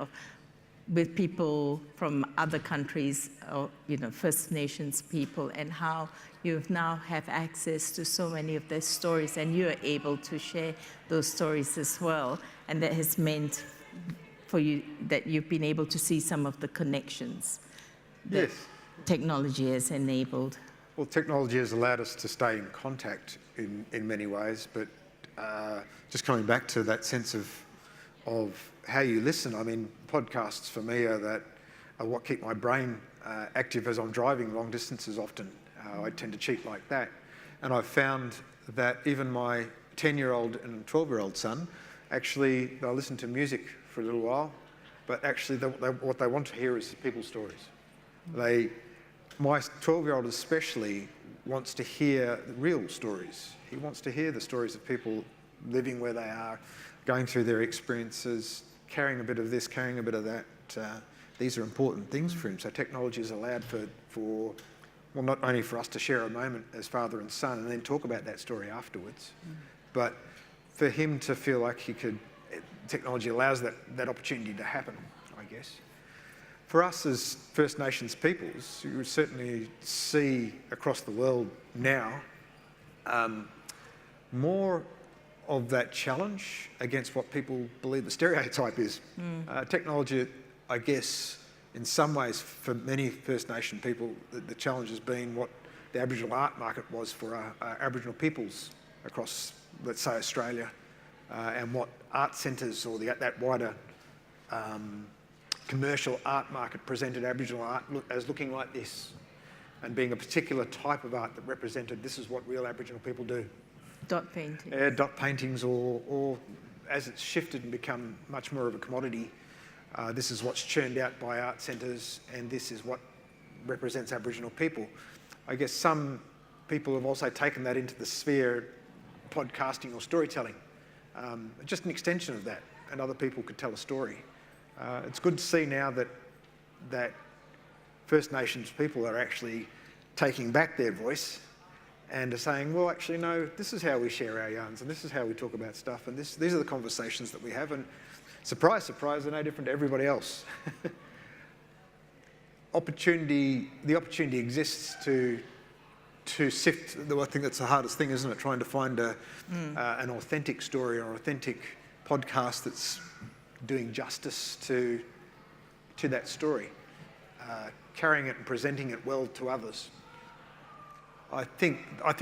with people from other countries, or First Nations people, and how you now have access to so many of their stories, and you're able to share those stories as well, and that has meant for you that you've been able to see some of the connections that technology has enabled. Well, technology has allowed us to stay in contact in many ways, but just coming back to that sense of how you listen. I mean, podcasts for me are what keep my brain active as I'm driving long distances often. I tend to cheat like that. And I've found that even my 10-year-old and 12-year-old son, actually, they'll listen to music for a little while, but actually what they want to hear is people's stories. My 12-year-old especially wants to hear the real stories. He wants to hear the stories of people living where they are, going through their experiences, carrying a bit of this, carrying a bit of that. These are important things for him. So technology has allowed for well, not only for us to share a moment as father and son and then talk about that story afterwards, but for him to feel like technology allows that opportunity to happen, I guess. For us as First Nations peoples, you certainly see across the world now more of that challenge against what people believe the stereotype is. Technology, I guess, in some ways, for many First Nation people, the challenge has been what the Aboriginal art market was for Aboriginal peoples across, let's say, Australia, and what art centres or that wider commercial art market presented Aboriginal art as looking like this, and being a particular type of art that represented this is what real Aboriginal people do. Dot painting. Dot paintings, or as it's shifted and become much more of a commodity, this is what's churned out by art centres, and this is what represents Aboriginal people. I guess some people have also taken that into the sphere of podcasting or storytelling. Just an extension of that, and other people could tell a story. It's good to see now that First Nations people are actually taking back their voice and are saying, well, actually, no, this is how we share our yarns, and this is how we talk about stuff, and these are the conversations that we have, and surprise, surprise, they're no different to everybody else. The opportunity exists to sift. I think that's the hardest thing, isn't it? Trying to find an authentic story or authentic podcast that's doing justice to that story, carrying it and presenting it well to others. I think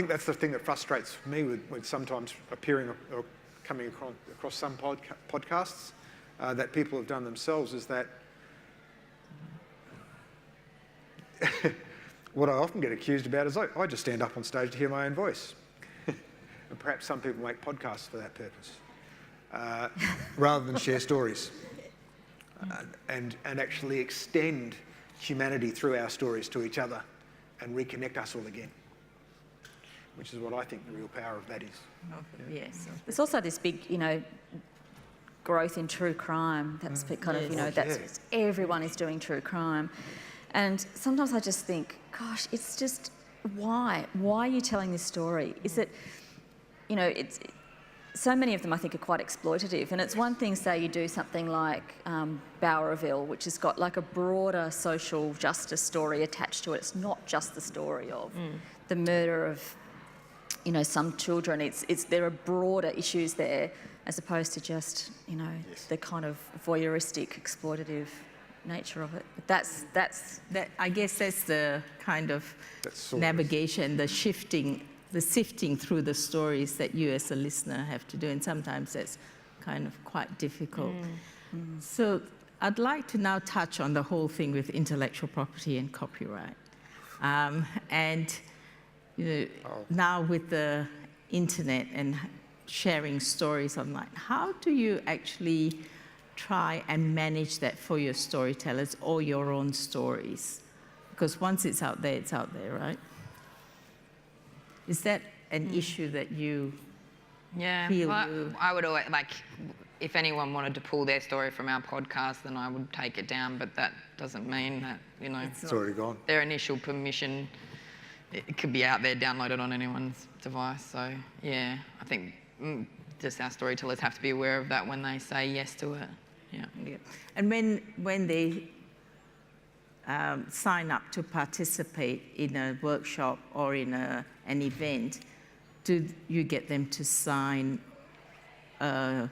that's the thing that frustrates me with sometimes appearing or coming across some podcasts that people have done themselves, is that what I often get accused about is I just stand up on stage to hear my own voice. And perhaps some people make podcasts for that purpose, rather than share stories and actually extend humanity through our stories to each other and reconnect us all again, which is what I think the real power of that is. Yes. There's also this big, growth in true crime. That's kind of, everyone is doing true crime. And sometimes I just think, gosh, it's just, why? Why are you telling this story? Is it, so many of them I think are quite exploitative. And it's one thing, say, you do something like Bowerville, which has got like a broader social justice story attached to it. It's not just the story of the murder of, some children. There are broader issues there, as opposed to just, the kind of voyeuristic, exploitative nature of it. But I guess that's the kind of navigation, the sifting through the stories that you as a listener have to do, and sometimes that's kind of quite difficult. So I'd like to now touch on the whole thing with intellectual property and copyright. Now with the internet and sharing stories online, how do you actually try and manage that for your storytellers or your own stories? Because once it's out there, right? Is that an issue that you feel? I would always, if anyone wanted to pull their story from our podcast, then I would take it down, but that doesn't mean that, you know, It's already gone. their initial permission, it could be out there downloaded on anyone's device. So yeah, I think just our storytellers have to be aware of that when they say yes to it. Yeah. Yeah. And when they sign up to participate in a workshop or in an event, do you get them to sign a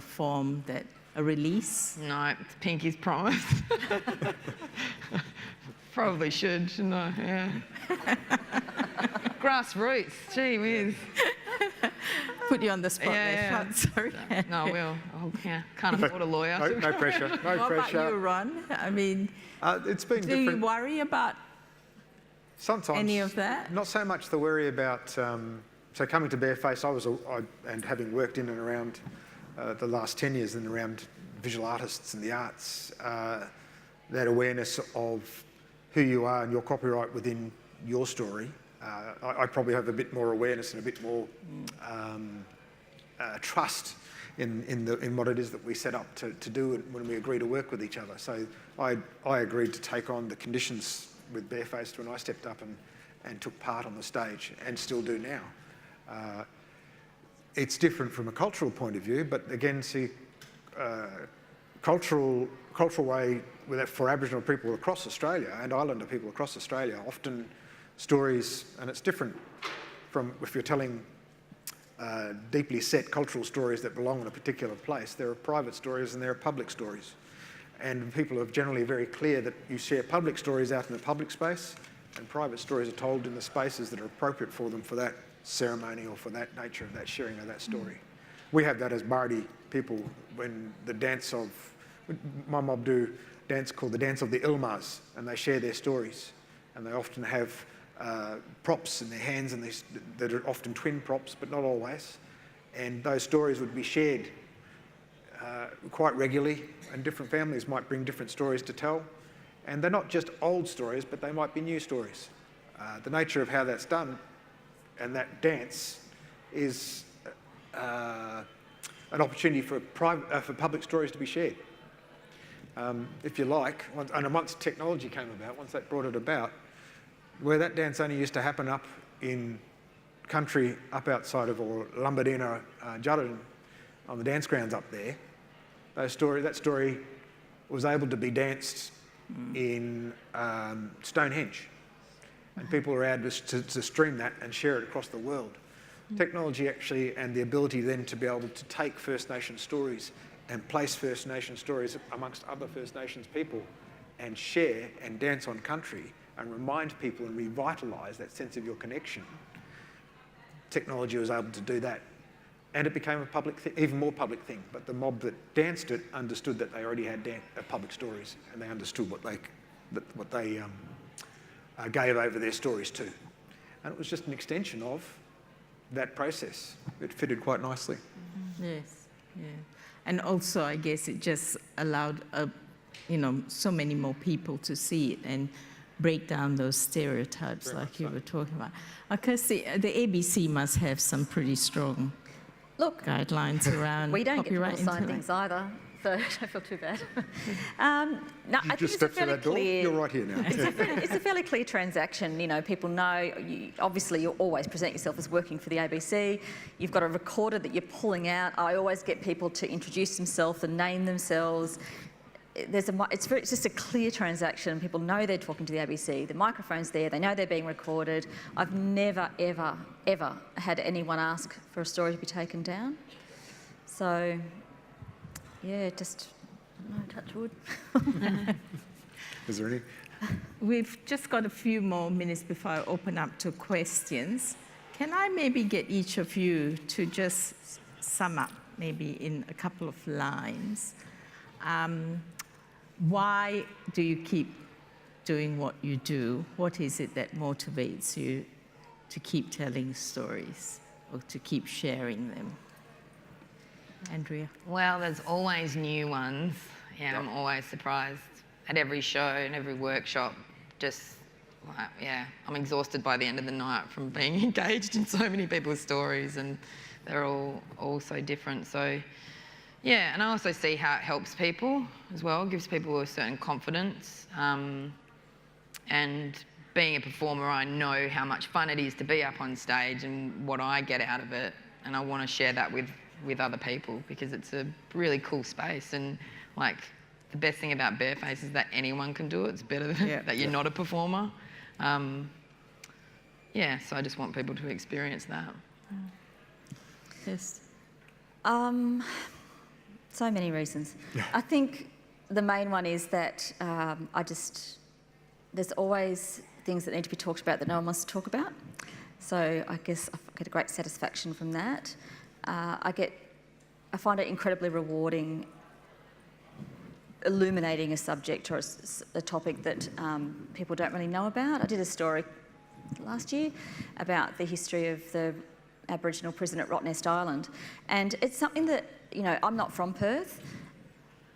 form, that a release? No, it's Pinky's promise. Probably should, shouldn't I? Yeah. Grassroots, gee whiz. Put you on the spot there, Sean, sorry. No, I will. Can't afford a lawyer. No pressure. No What pressure. about you, Ron? I mean, It's been do different. you worry about Sometimes. any of that? Not so much the worry about. So coming to Bareface, and having worked in and around the last 10 years and around visual artists and the arts, that awareness of who you are and your copyright within your story. I probably have a bit more awareness and a bit more trust in what it is that we set up to do when we agree to work with each other. So I agreed to take on the conditions with Barefaced when I stepped up and took part on the stage, and still do now. It's different from a cultural point of view, but again, see, cultural way for Aboriginal people across Australia and Islander people across Australia, often stories, and it's different from if you're telling deeply set cultural stories that belong in a particular place. There are private stories and there are public stories. And people are generally very clear that you share public stories out in the public space, and private stories are told in the spaces that are appropriate for them for that ceremony or for that nature of that sharing of that story. We have that as Bardi people when the dance of, my mob do a dance called the Dance of the Ilmars, and they share their stories. And they often have props in their hands, and that are often twin props, but not always. And those stories would be shared quite regularly, and different families might bring different stories to tell. And they're not just old stories, but they might be new stories. The nature of how that's done and that dance is an opportunity for public stories to be shared. If you like, and once technology came about, once that brought it about, where that dance only used to happen up in country up outside of, or Lumberdina, Juddin, on the dance grounds up there, that story was able to be danced in Stonehenge. And people were able to stream that and share it across the world. Technology actually, and the ability then to be able to take First Nation stories and place First Nation stories amongst other First Nations people and share and dance on country and remind people and revitalise that sense of your connection. Technology was able to do that. And it became a public thing, even more public thing. But the mob that danced it understood that they already had public stories, and they understood what they gave over their stories to. And it was just an extension of that process. It fitted quite nicely. Yes, yeah. And also, I guess it just allowed, so many more people to see it and break down those stereotypes like you were talking about. Kirsti, the ABC must have some pretty strong guidelines around we don't get copyright. to sign things either, so I don't feel too bad. No, I think just it's a stepped through fairly that door. clear. You're right here now. It's a fairly clear transaction. People know. Obviously, you always present yourself as working for the ABC. You've got a recorder that you're pulling out. I always get people to introduce themselves and name themselves. It's just a clear transaction. People know they're talking to the ABC. The microphone's there. They know they're being recorded. I've never, ever, ever had anyone ask for a story to be taken down. So, yeah, just touch wood. Is there any? We've just got a few more minutes before I open up to questions. Can I maybe get each of you to just sum up, maybe in a couple of lines, why do you keep doing what you do? What is it that motivates you to keep telling stories or to keep sharing them? Andrea? Well, there's always new ones. Yeah, I'm always surprised at every show and every workshop. I'm exhausted by the end of the night from being engaged in so many people's stories, and they're all so different. So, Yeah, and I also see how it helps people as well, gives people a certain confidence. And being a performer, I know how much fun it is to be up on stage and what I get out of it. And I want to share that with other people because it's a really cool space. And like the best thing about Bareface is that anyone can do it. It's better than that you're not a performer. Yeah, so I just want people to experience that. Yes. So many reasons. I think the main one is that there's always things that need to be talked about that no one wants to talk about. So I guess I get a great satisfaction from that. I find it incredibly rewarding illuminating a subject or a topic that people don't really know about. I did a story last year about the history of the Aboriginal prison at Rottnest Island, and it's something that, you know, I'm not from Perth,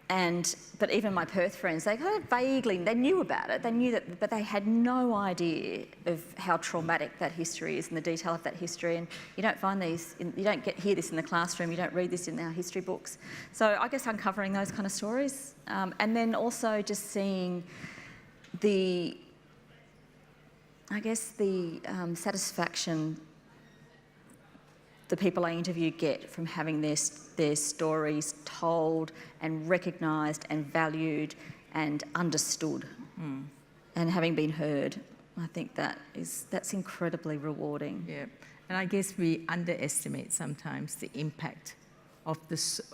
but even my Perth friends, they kind of vaguely, they knew about it, they knew that, but they had no idea of how traumatic that history is and the detail of that history. And you don't find these, you don't hear this in the classroom, you don't read this in our history books. So I guess uncovering those kind of stories, and then also just seeing the satisfaction the people I interview get from having their stories told and recognised and valued and understood, and having been heard. I think that's incredibly rewarding. Yeah, and I guess we underestimate sometimes the impact of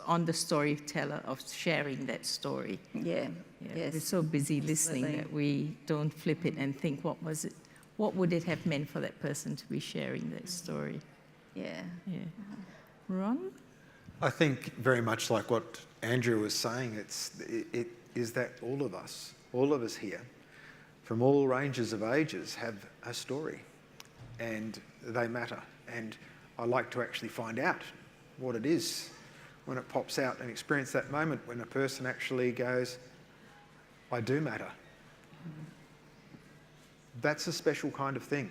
on the storyteller of sharing that story. Yeah, yes. We're so busy listening that we don't flip it and think, what would it have meant for that person to be sharing that story? Yeah. Yeah. Ron? I think very much like what Andrea was saying, it is that all of us here, from all ranges of ages, have a story, and they matter. And I like to actually find out what it is when it pops out and experience that moment when a person actually goes, I do matter. That's a special kind of thing,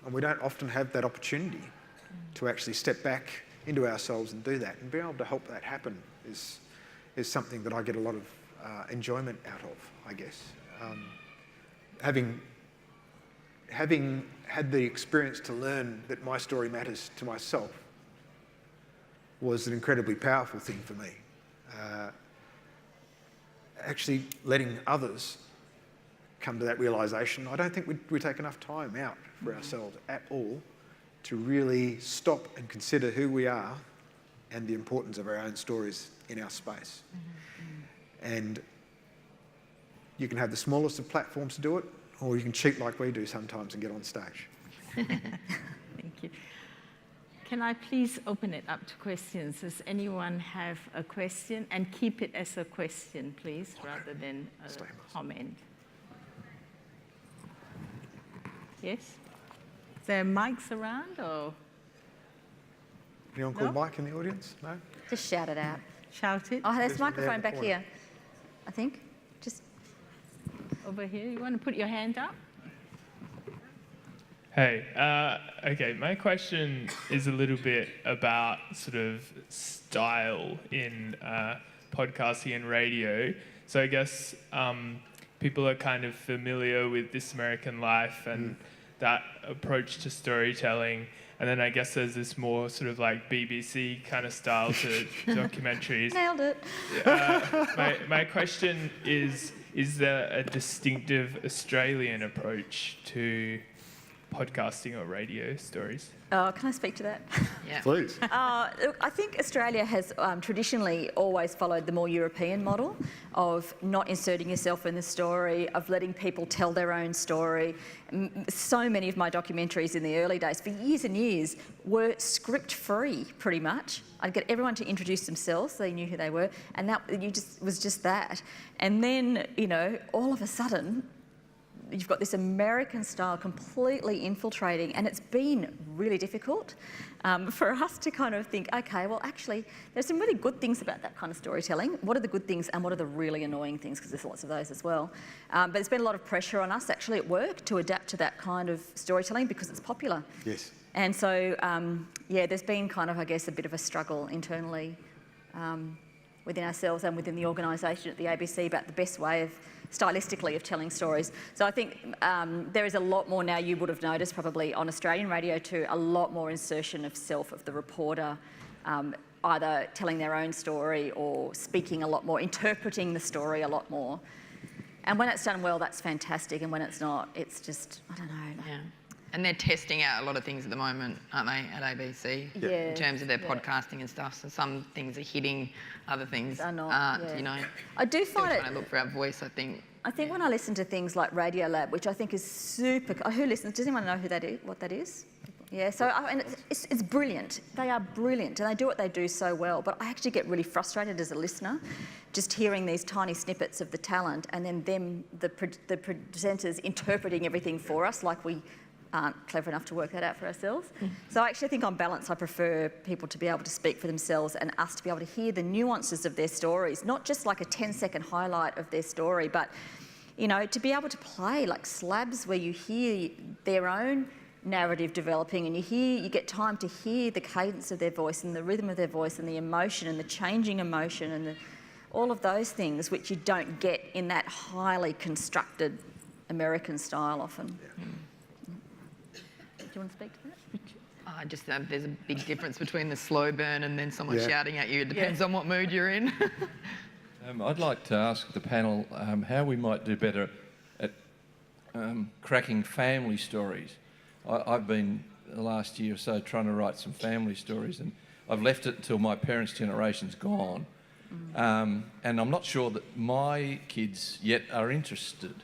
and we don't often have that opportunity to actually step back into ourselves and do that, and being able to help that happen is something that I get a lot of enjoyment out of, I guess. Having had the experience to learn that my story matters to myself was an incredibly powerful thing for me. Actually letting others come to that realisation, I don't think we take enough time out for ourselves at all to really stop and consider who we are and the importance of our own stories in our space. And you can have the smallest of platforms to do it, or you can cheat like we do sometimes and get on stage. Thank you. Can I please open it up to questions? Does anyone have a question? And keep it as a question, please, rather than a comment. Yes? Is there mics around, or? Anyone called Mike in the audience? No? Just shout it out. Shout it? Oh, there's a microphone back here, I think. Just over here. You want to put your hand up? Hey, okay, my question is a little bit about sort of style in podcasting and radio. So I guess people are kind of familiar with This American Life and that approach to storytelling. And then I guess there's this more sort of like BBC kind of style to documentaries. Nailed it. My question is there a distinctive Australian approach to podcasting or radio stories? Oh, can I speak to that? Yeah. Please. Look, I think Australia has traditionally always followed the more European model of not inserting yourself in the story, of letting people tell their own story. So many of my documentaries in the early days, for years and years, were script-free, pretty much. I'd get everyone to introduce themselves so they knew who they were, and that was just that. And then, you know, all of a sudden, you've got this American style completely infiltrating, and it's been really difficult for us to kind of think, okay, well, actually, there's some really good things about that kind of storytelling. What are the good things and what are the really annoying things? Because there's lots of those as well. But there's been a lot of pressure on us actually at work to adapt to that kind of storytelling because it's popular. Yes. And so, yeah, there's been kind of, I guess, a bit of a struggle internally within ourselves and within the organisation at the ABC about the best way of, stylistically, of telling stories. So I think there is a lot more now, you would have noticed probably on Australian radio too, a lot more insertion of self, of the reporter, either telling their own story or speaking a lot more, interpreting the story a lot more. And when it's done well, that's fantastic. And when it's not, it's just, I don't know. Yeah. And they're testing out a lot of things at the moment, aren't they, at ABC? Yeah. In terms of their podcasting and stuff. So some things are hitting, other things Are not, aren't, yeah. you know. I do Still find trying to look for our voice, I think. I think when I listen to things like Radio Lab, which I think is super, who listens? Does anyone know who that is? What that is? Yeah. So and it's brilliant. They are brilliant, and they do what they do so well. But I actually get really frustrated as a listener, just hearing these tiny snippets of the talent, and then the presenters interpreting everything for us, like we aren't clever enough to work that out for ourselves. So I actually think on balance I prefer people to be able to speak for themselves and us to be able to hear the nuances of their stories, not just like a 10-second highlight of their story, but you know, to be able to play like slabs where you hear their own narrative developing and you get time to hear the cadence of their voice and the rhythm of their voice and the emotion and the changing emotion and all of those things which you don't get in that highly constructed American style often. Yeah. Do you want to speak to that? I just there's a big difference between the slow burn and then someone shouting at you. It depends on what mood you're in. I'd like to ask the panel how we might do better at cracking family stories. I've been the last year or so trying to write some family stories, and I've left it till my parents' generation's gone. And I'm not sure that my kids yet are interested,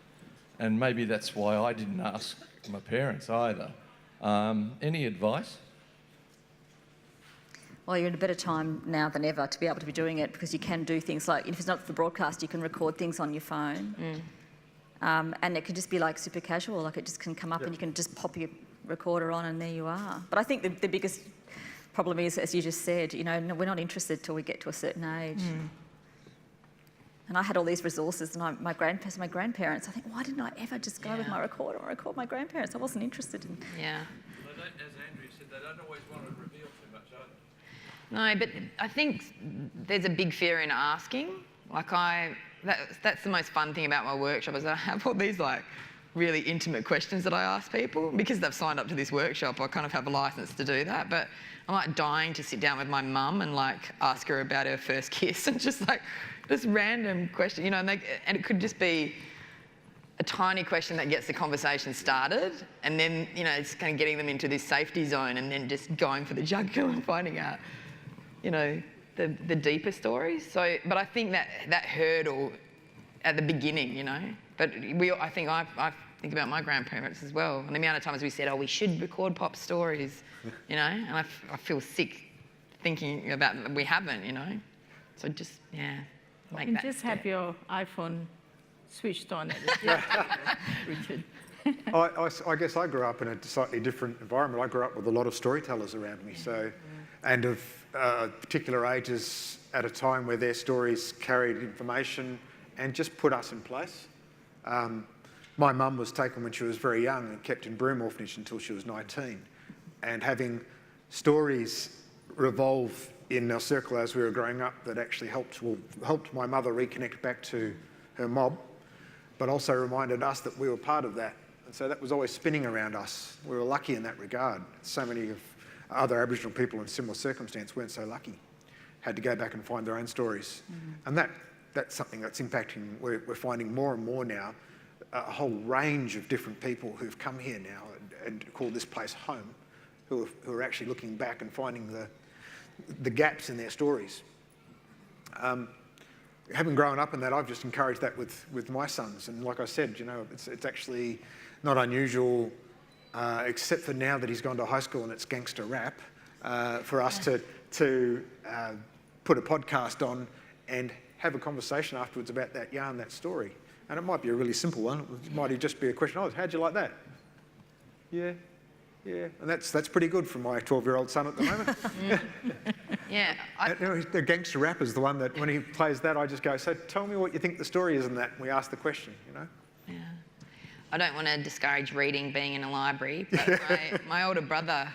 and maybe that's why I didn't ask my parents either. Any advice? Well, you're in a better time now than ever to be able to be doing it, because you can do things like, if it's not for the broadcast, you can record things on your phone. And it could just be like super casual, like it just can come up and you can just pop your recorder on and there you are. But I think the biggest problem is, as you just said, you know, we're not interested till we get to a certain age. And I had all these resources, and my grandparents, I think, why didn't I ever just go with my recorder and record my grandparents? I wasn't interested in. Yeah. As Andrea said, they don't always want to reveal too much either. No, but I think there's a big fear in asking. Like that's the most fun thing about my workshop, is I have all these like really intimate questions that I ask people. Because they've signed up to this workshop, I kind of have a license to do that. But I'm like dying to sit down with my mum and like ask her about her first kiss and just random question, you know, and it could just be a tiny question that gets the conversation started, and then, you know, it's kind of getting them into this safety zone and then just going for the jugular and finding out, you know, the deeper stories. So, but I think that hurdle at the beginning, you know, but I think about my grandparents as well, and the amount of times we said, oh, we should record pop stories, you know, and I feel sick thinking about that we haven't, you know. So just, make that just step. have your iPhone switched on at Richard. I guess I grew up in a slightly different environment. I grew up with a lot of storytellers around me, and of particular ages at a time where their stories carried information and just put us in place. My mum was taken when she was very young and kept in Broome Orphanage until she was 19. And having stories revolve in our circle as we were growing up that actually helped my mother reconnect back to her mob, but also reminded us that we were part of that. And so that was always spinning around us. We were lucky in that regard. So many of other Aboriginal people in similar circumstance weren't so lucky, had to go back and find their own stories. And that's something that's impacting. We're finding more and more now, a whole range of different people who've come here now and call this place home, who are actually looking back and finding the gaps in their stories. Having grown up in that, I've just encouraged that with my sons. And like I said, you know, it's actually not unusual, except for now that he's gone to high school and it's gangster rap, for us to put a podcast on and have a conversation afterwards about that yarn, that story. And it might be a really simple one. It might just be a question, oh, how'd you like that? Yeah. And that's pretty good for my 12-year-old son at the moment. The gangster rap is the one that when he plays that, I just go, so tell me what you think the story is in that. And we ask the question, you know? Yeah. I don't want to discourage reading being in a library, but my older brother,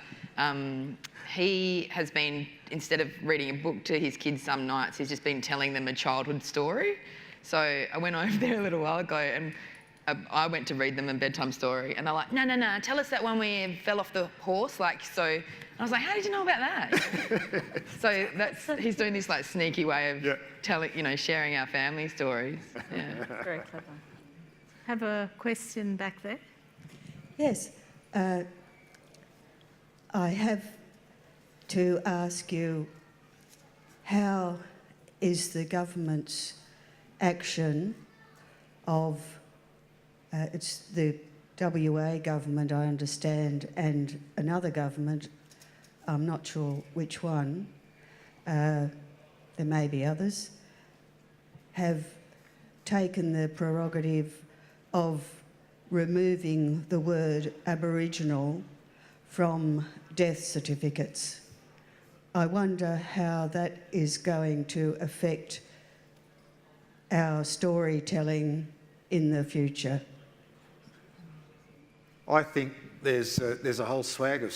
he has been, instead of reading a book to his kids some nights, he's just been telling them a childhood story. So I went over there a little while ago and I went to read them a bedtime story, and they're like, no, tell us that one where you fell off the horse, like, so. And I was like, how did you know about that? So he's doing this like sneaky way of telling, sharing our family stories. Yeah. Very clever. Have a question back there. Yes. I have to ask you, how is the government's action of, it's the WA government, I understand, and another government, I'm not sure which one, there may be others, have taken the prerogative of removing the word Aboriginal from death certificates. I wonder how that is going to affect our storytelling in the future. I think there's a whole swag of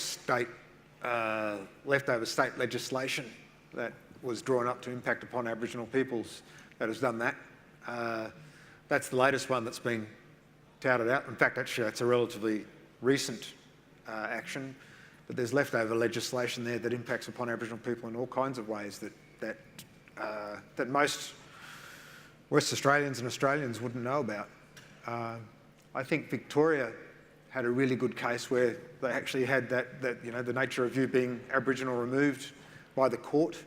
leftover state legislation that was drawn up to impact upon Aboriginal peoples that has done that. That's the latest one that's been touted out. In fact, actually, that's a relatively recent action, but there's leftover legislation there that impacts upon Aboriginal people in all kinds of ways that most West Australians and Australians wouldn't know about. I think Victoria had a really good case where they actually had the nature of you being Aboriginal removed by the court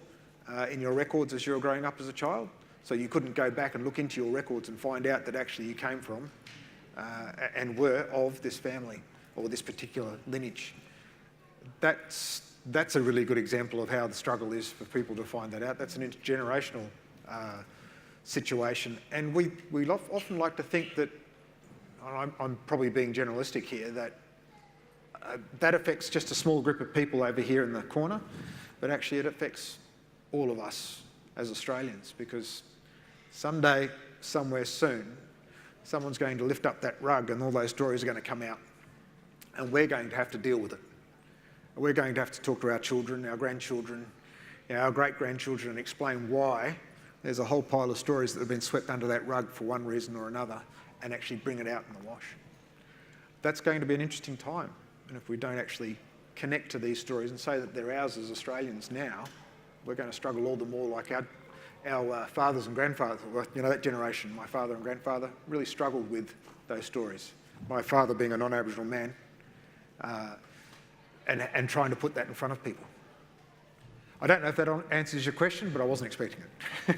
in your records as you were growing up as a child. So you couldn't go back and look into your records and find out that actually you came from and were of this family or this particular lineage. That's a really good example of how the struggle is for people to find that out. That's an intergenerational situation. And we often like to think that, I'm probably being generalistic here, that that affects just a small group of people over here in the corner, but actually it affects all of us as Australians, because someday, somewhere soon, someone's going to lift up that rug and all those stories are going to come out, and we're going to have to deal with it. We're going to have to talk to our children, our grandchildren, our great-grandchildren, and explain why there's a whole pile of stories that have been swept under that rug for one reason or another, and actually bring it out in the wash. That's going to be an interesting time, and if we don't actually connect to these stories and say that they're ours as Australians now, we're going to struggle all the more, like our fathers and grandfathers, that generation, my father and grandfather, really struggled with those stories. My father being a non-Aboriginal man, and trying to put that in front of people. I don't know if that answers your question, but I wasn't expecting it.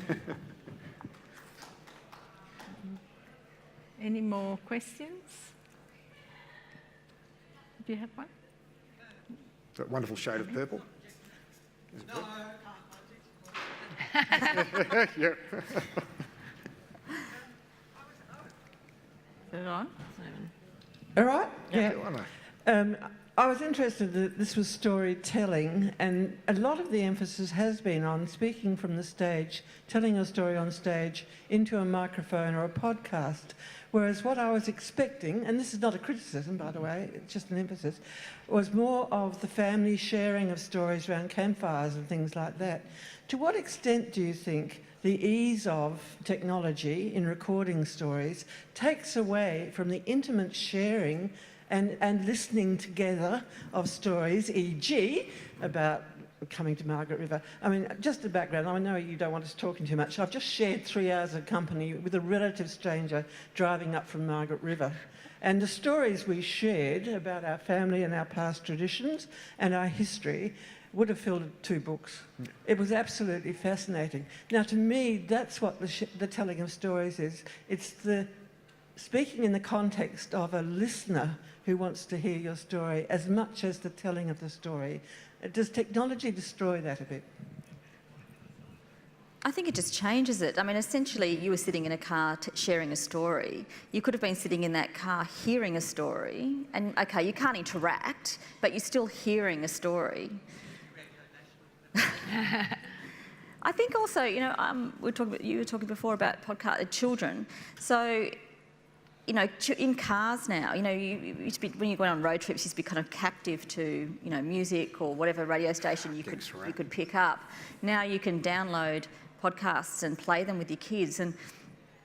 Any more questions? Do you have one? That wonderful shade of purple. Is it purple? Yeah. Is it on? All right? Yeah. Yeah. I was interested that this was storytelling, and a lot of the emphasis has been on speaking from the stage, telling a story on stage into a microphone or a podcast, whereas what I was expecting, and this is not a criticism, by the way, it's just an emphasis, was more of the family sharing of stories around campfires and things like that. To what extent do you think the ease of technology in recording stories takes away from the intimate sharing and listening together of stories, e.g. about coming to Margaret River? I mean, just a background, I know you don't want us talking too much. I've just shared 3 hours of company with a relative stranger driving up from Margaret River. And the stories we shared about our family and our past traditions and our history would have filled 2 books. It was absolutely fascinating. Now, to me, that's what the telling of stories is. It's the speaking in the context of a listener who wants to hear your story as much as the telling of the story. Does technology destroy that a bit? I think it just changes it. I mean, essentially, you were sitting in a car sharing a story. You could have been sitting in that car hearing a story, and okay, you can't interact, but you're still hearing a story. I think also, you were talking before about children. So you know, in cars now, you know, you used to be, when you went on road trips, you used to be kind of captive to, you know, music or whatever radio station you could pick up. Now you can download podcasts and play them with your kids. And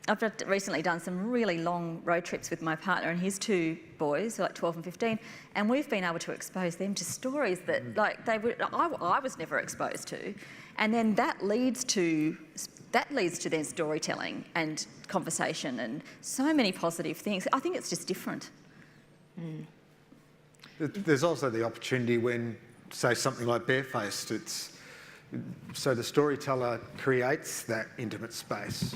I've recently done some really long road trips with my partner and his two boys, like 12 and 15, and we've been able to expose them to stories that I was never exposed to, and then that leads to their storytelling and conversation and so many positive things. I think it's just different. There's also the opportunity when, say, something like Barefaced, so the storyteller creates that intimate space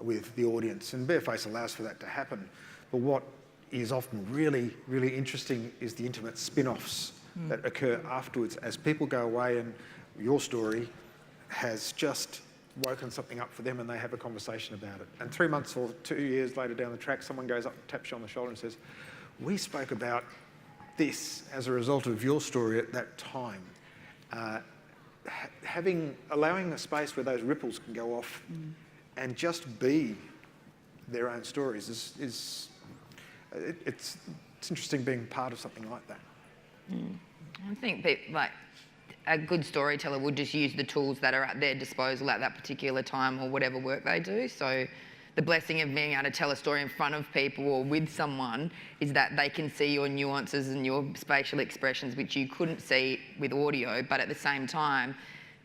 with the audience, and Barefaced allows for that to happen. But what is often really, really interesting is the intimate spin-offs that occur afterwards as people go away and your story has just woken something up for them and they have a conversation about it. And 3 months or 2 years later down the track, someone goes up, taps you on the shoulder and says, we spoke about this as a result of your story at that time. Allowing a space where those ripples can go off and just be their own stories it's interesting being part of something like that. I think a good storyteller would just use the tools that are at their disposal at that particular time or whatever work they do. So the blessing of being able to tell a story in front of people or with someone is that they can see your nuances and your spatial expressions, which you couldn't see with audio, but at the same time,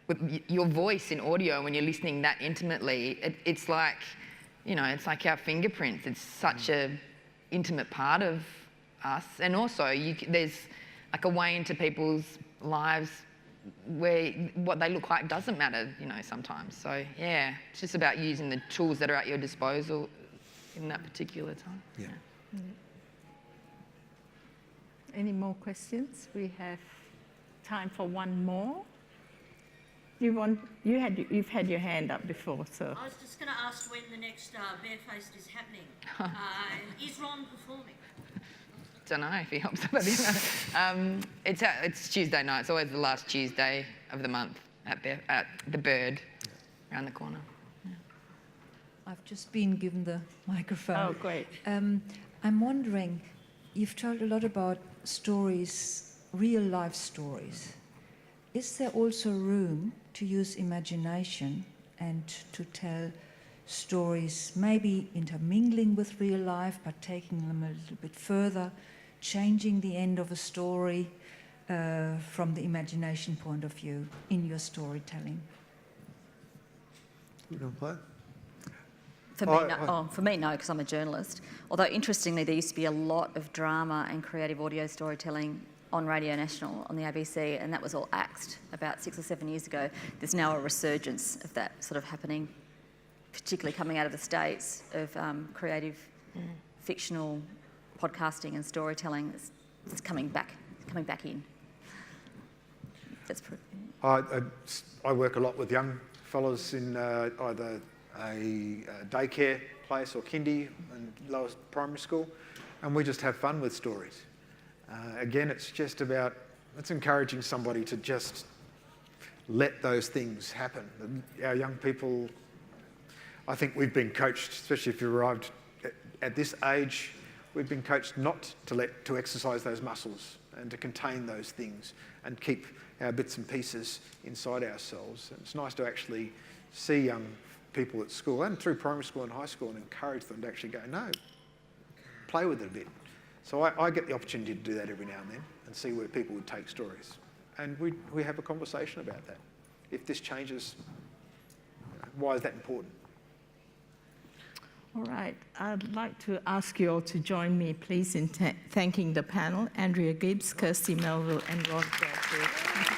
with your voice in audio, when you're listening that intimately, it's like, you know, it's like our fingerprints. It's such a intimate part of us. And also, there's like a way into people's lives where what they look like doesn't matter, you know, sometimes. So, yeah, it's just about using the tools that are at your disposal in that particular time. Yeah. Any more questions? We have time for one more. You've had your hand up before, so. I was just going to ask when the next Barefaced is happening. Is Ron performing? Don't know if he helps somebody. It's Tuesday night. It's always the last Tuesday of the month at the Bird, around the corner. Yeah. I've just been given the microphone. Oh, great. I'm wondering, you've told a lot about stories, real life stories. Is there also room to use imagination and to tell stories, maybe intermingling with real life, but taking them a little bit further, changing the end of a story from the imagination point of view in your storytelling? You want to play? For me, no, because I'm a journalist. Although, interestingly, there used to be a lot of drama and creative audio storytelling on Radio National, on the ABC, and that was all axed about 6 or 7 years ago. There's now a resurgence of that sort of happening, particularly coming out of the States, of creative, fictional podcasting and storytelling. It's coming back in. That's pretty. I work a lot with young fellas in either a daycare place or kindy and lowest primary school, and we just have fun with stories. Again, it's just about, it's encouraging somebody to just let those things happen. Our young people, I think we've been coached, especially if you arrived at this age, we've been coached not to exercise those muscles and to contain those things and keep our bits and pieces inside ourselves. And it's nice to actually see young people at school and through primary school and high school and encourage them to actually go, no, play with it a bit. So I get the opportunity to do that every now and then and see where people would take stories. And we have a conversation about that. If this changes, why is that important? All right. I'd like to ask you all to join me, please, in thanking the panel, Andrea Gibbs, Kirsti, Melville, and Bradfield.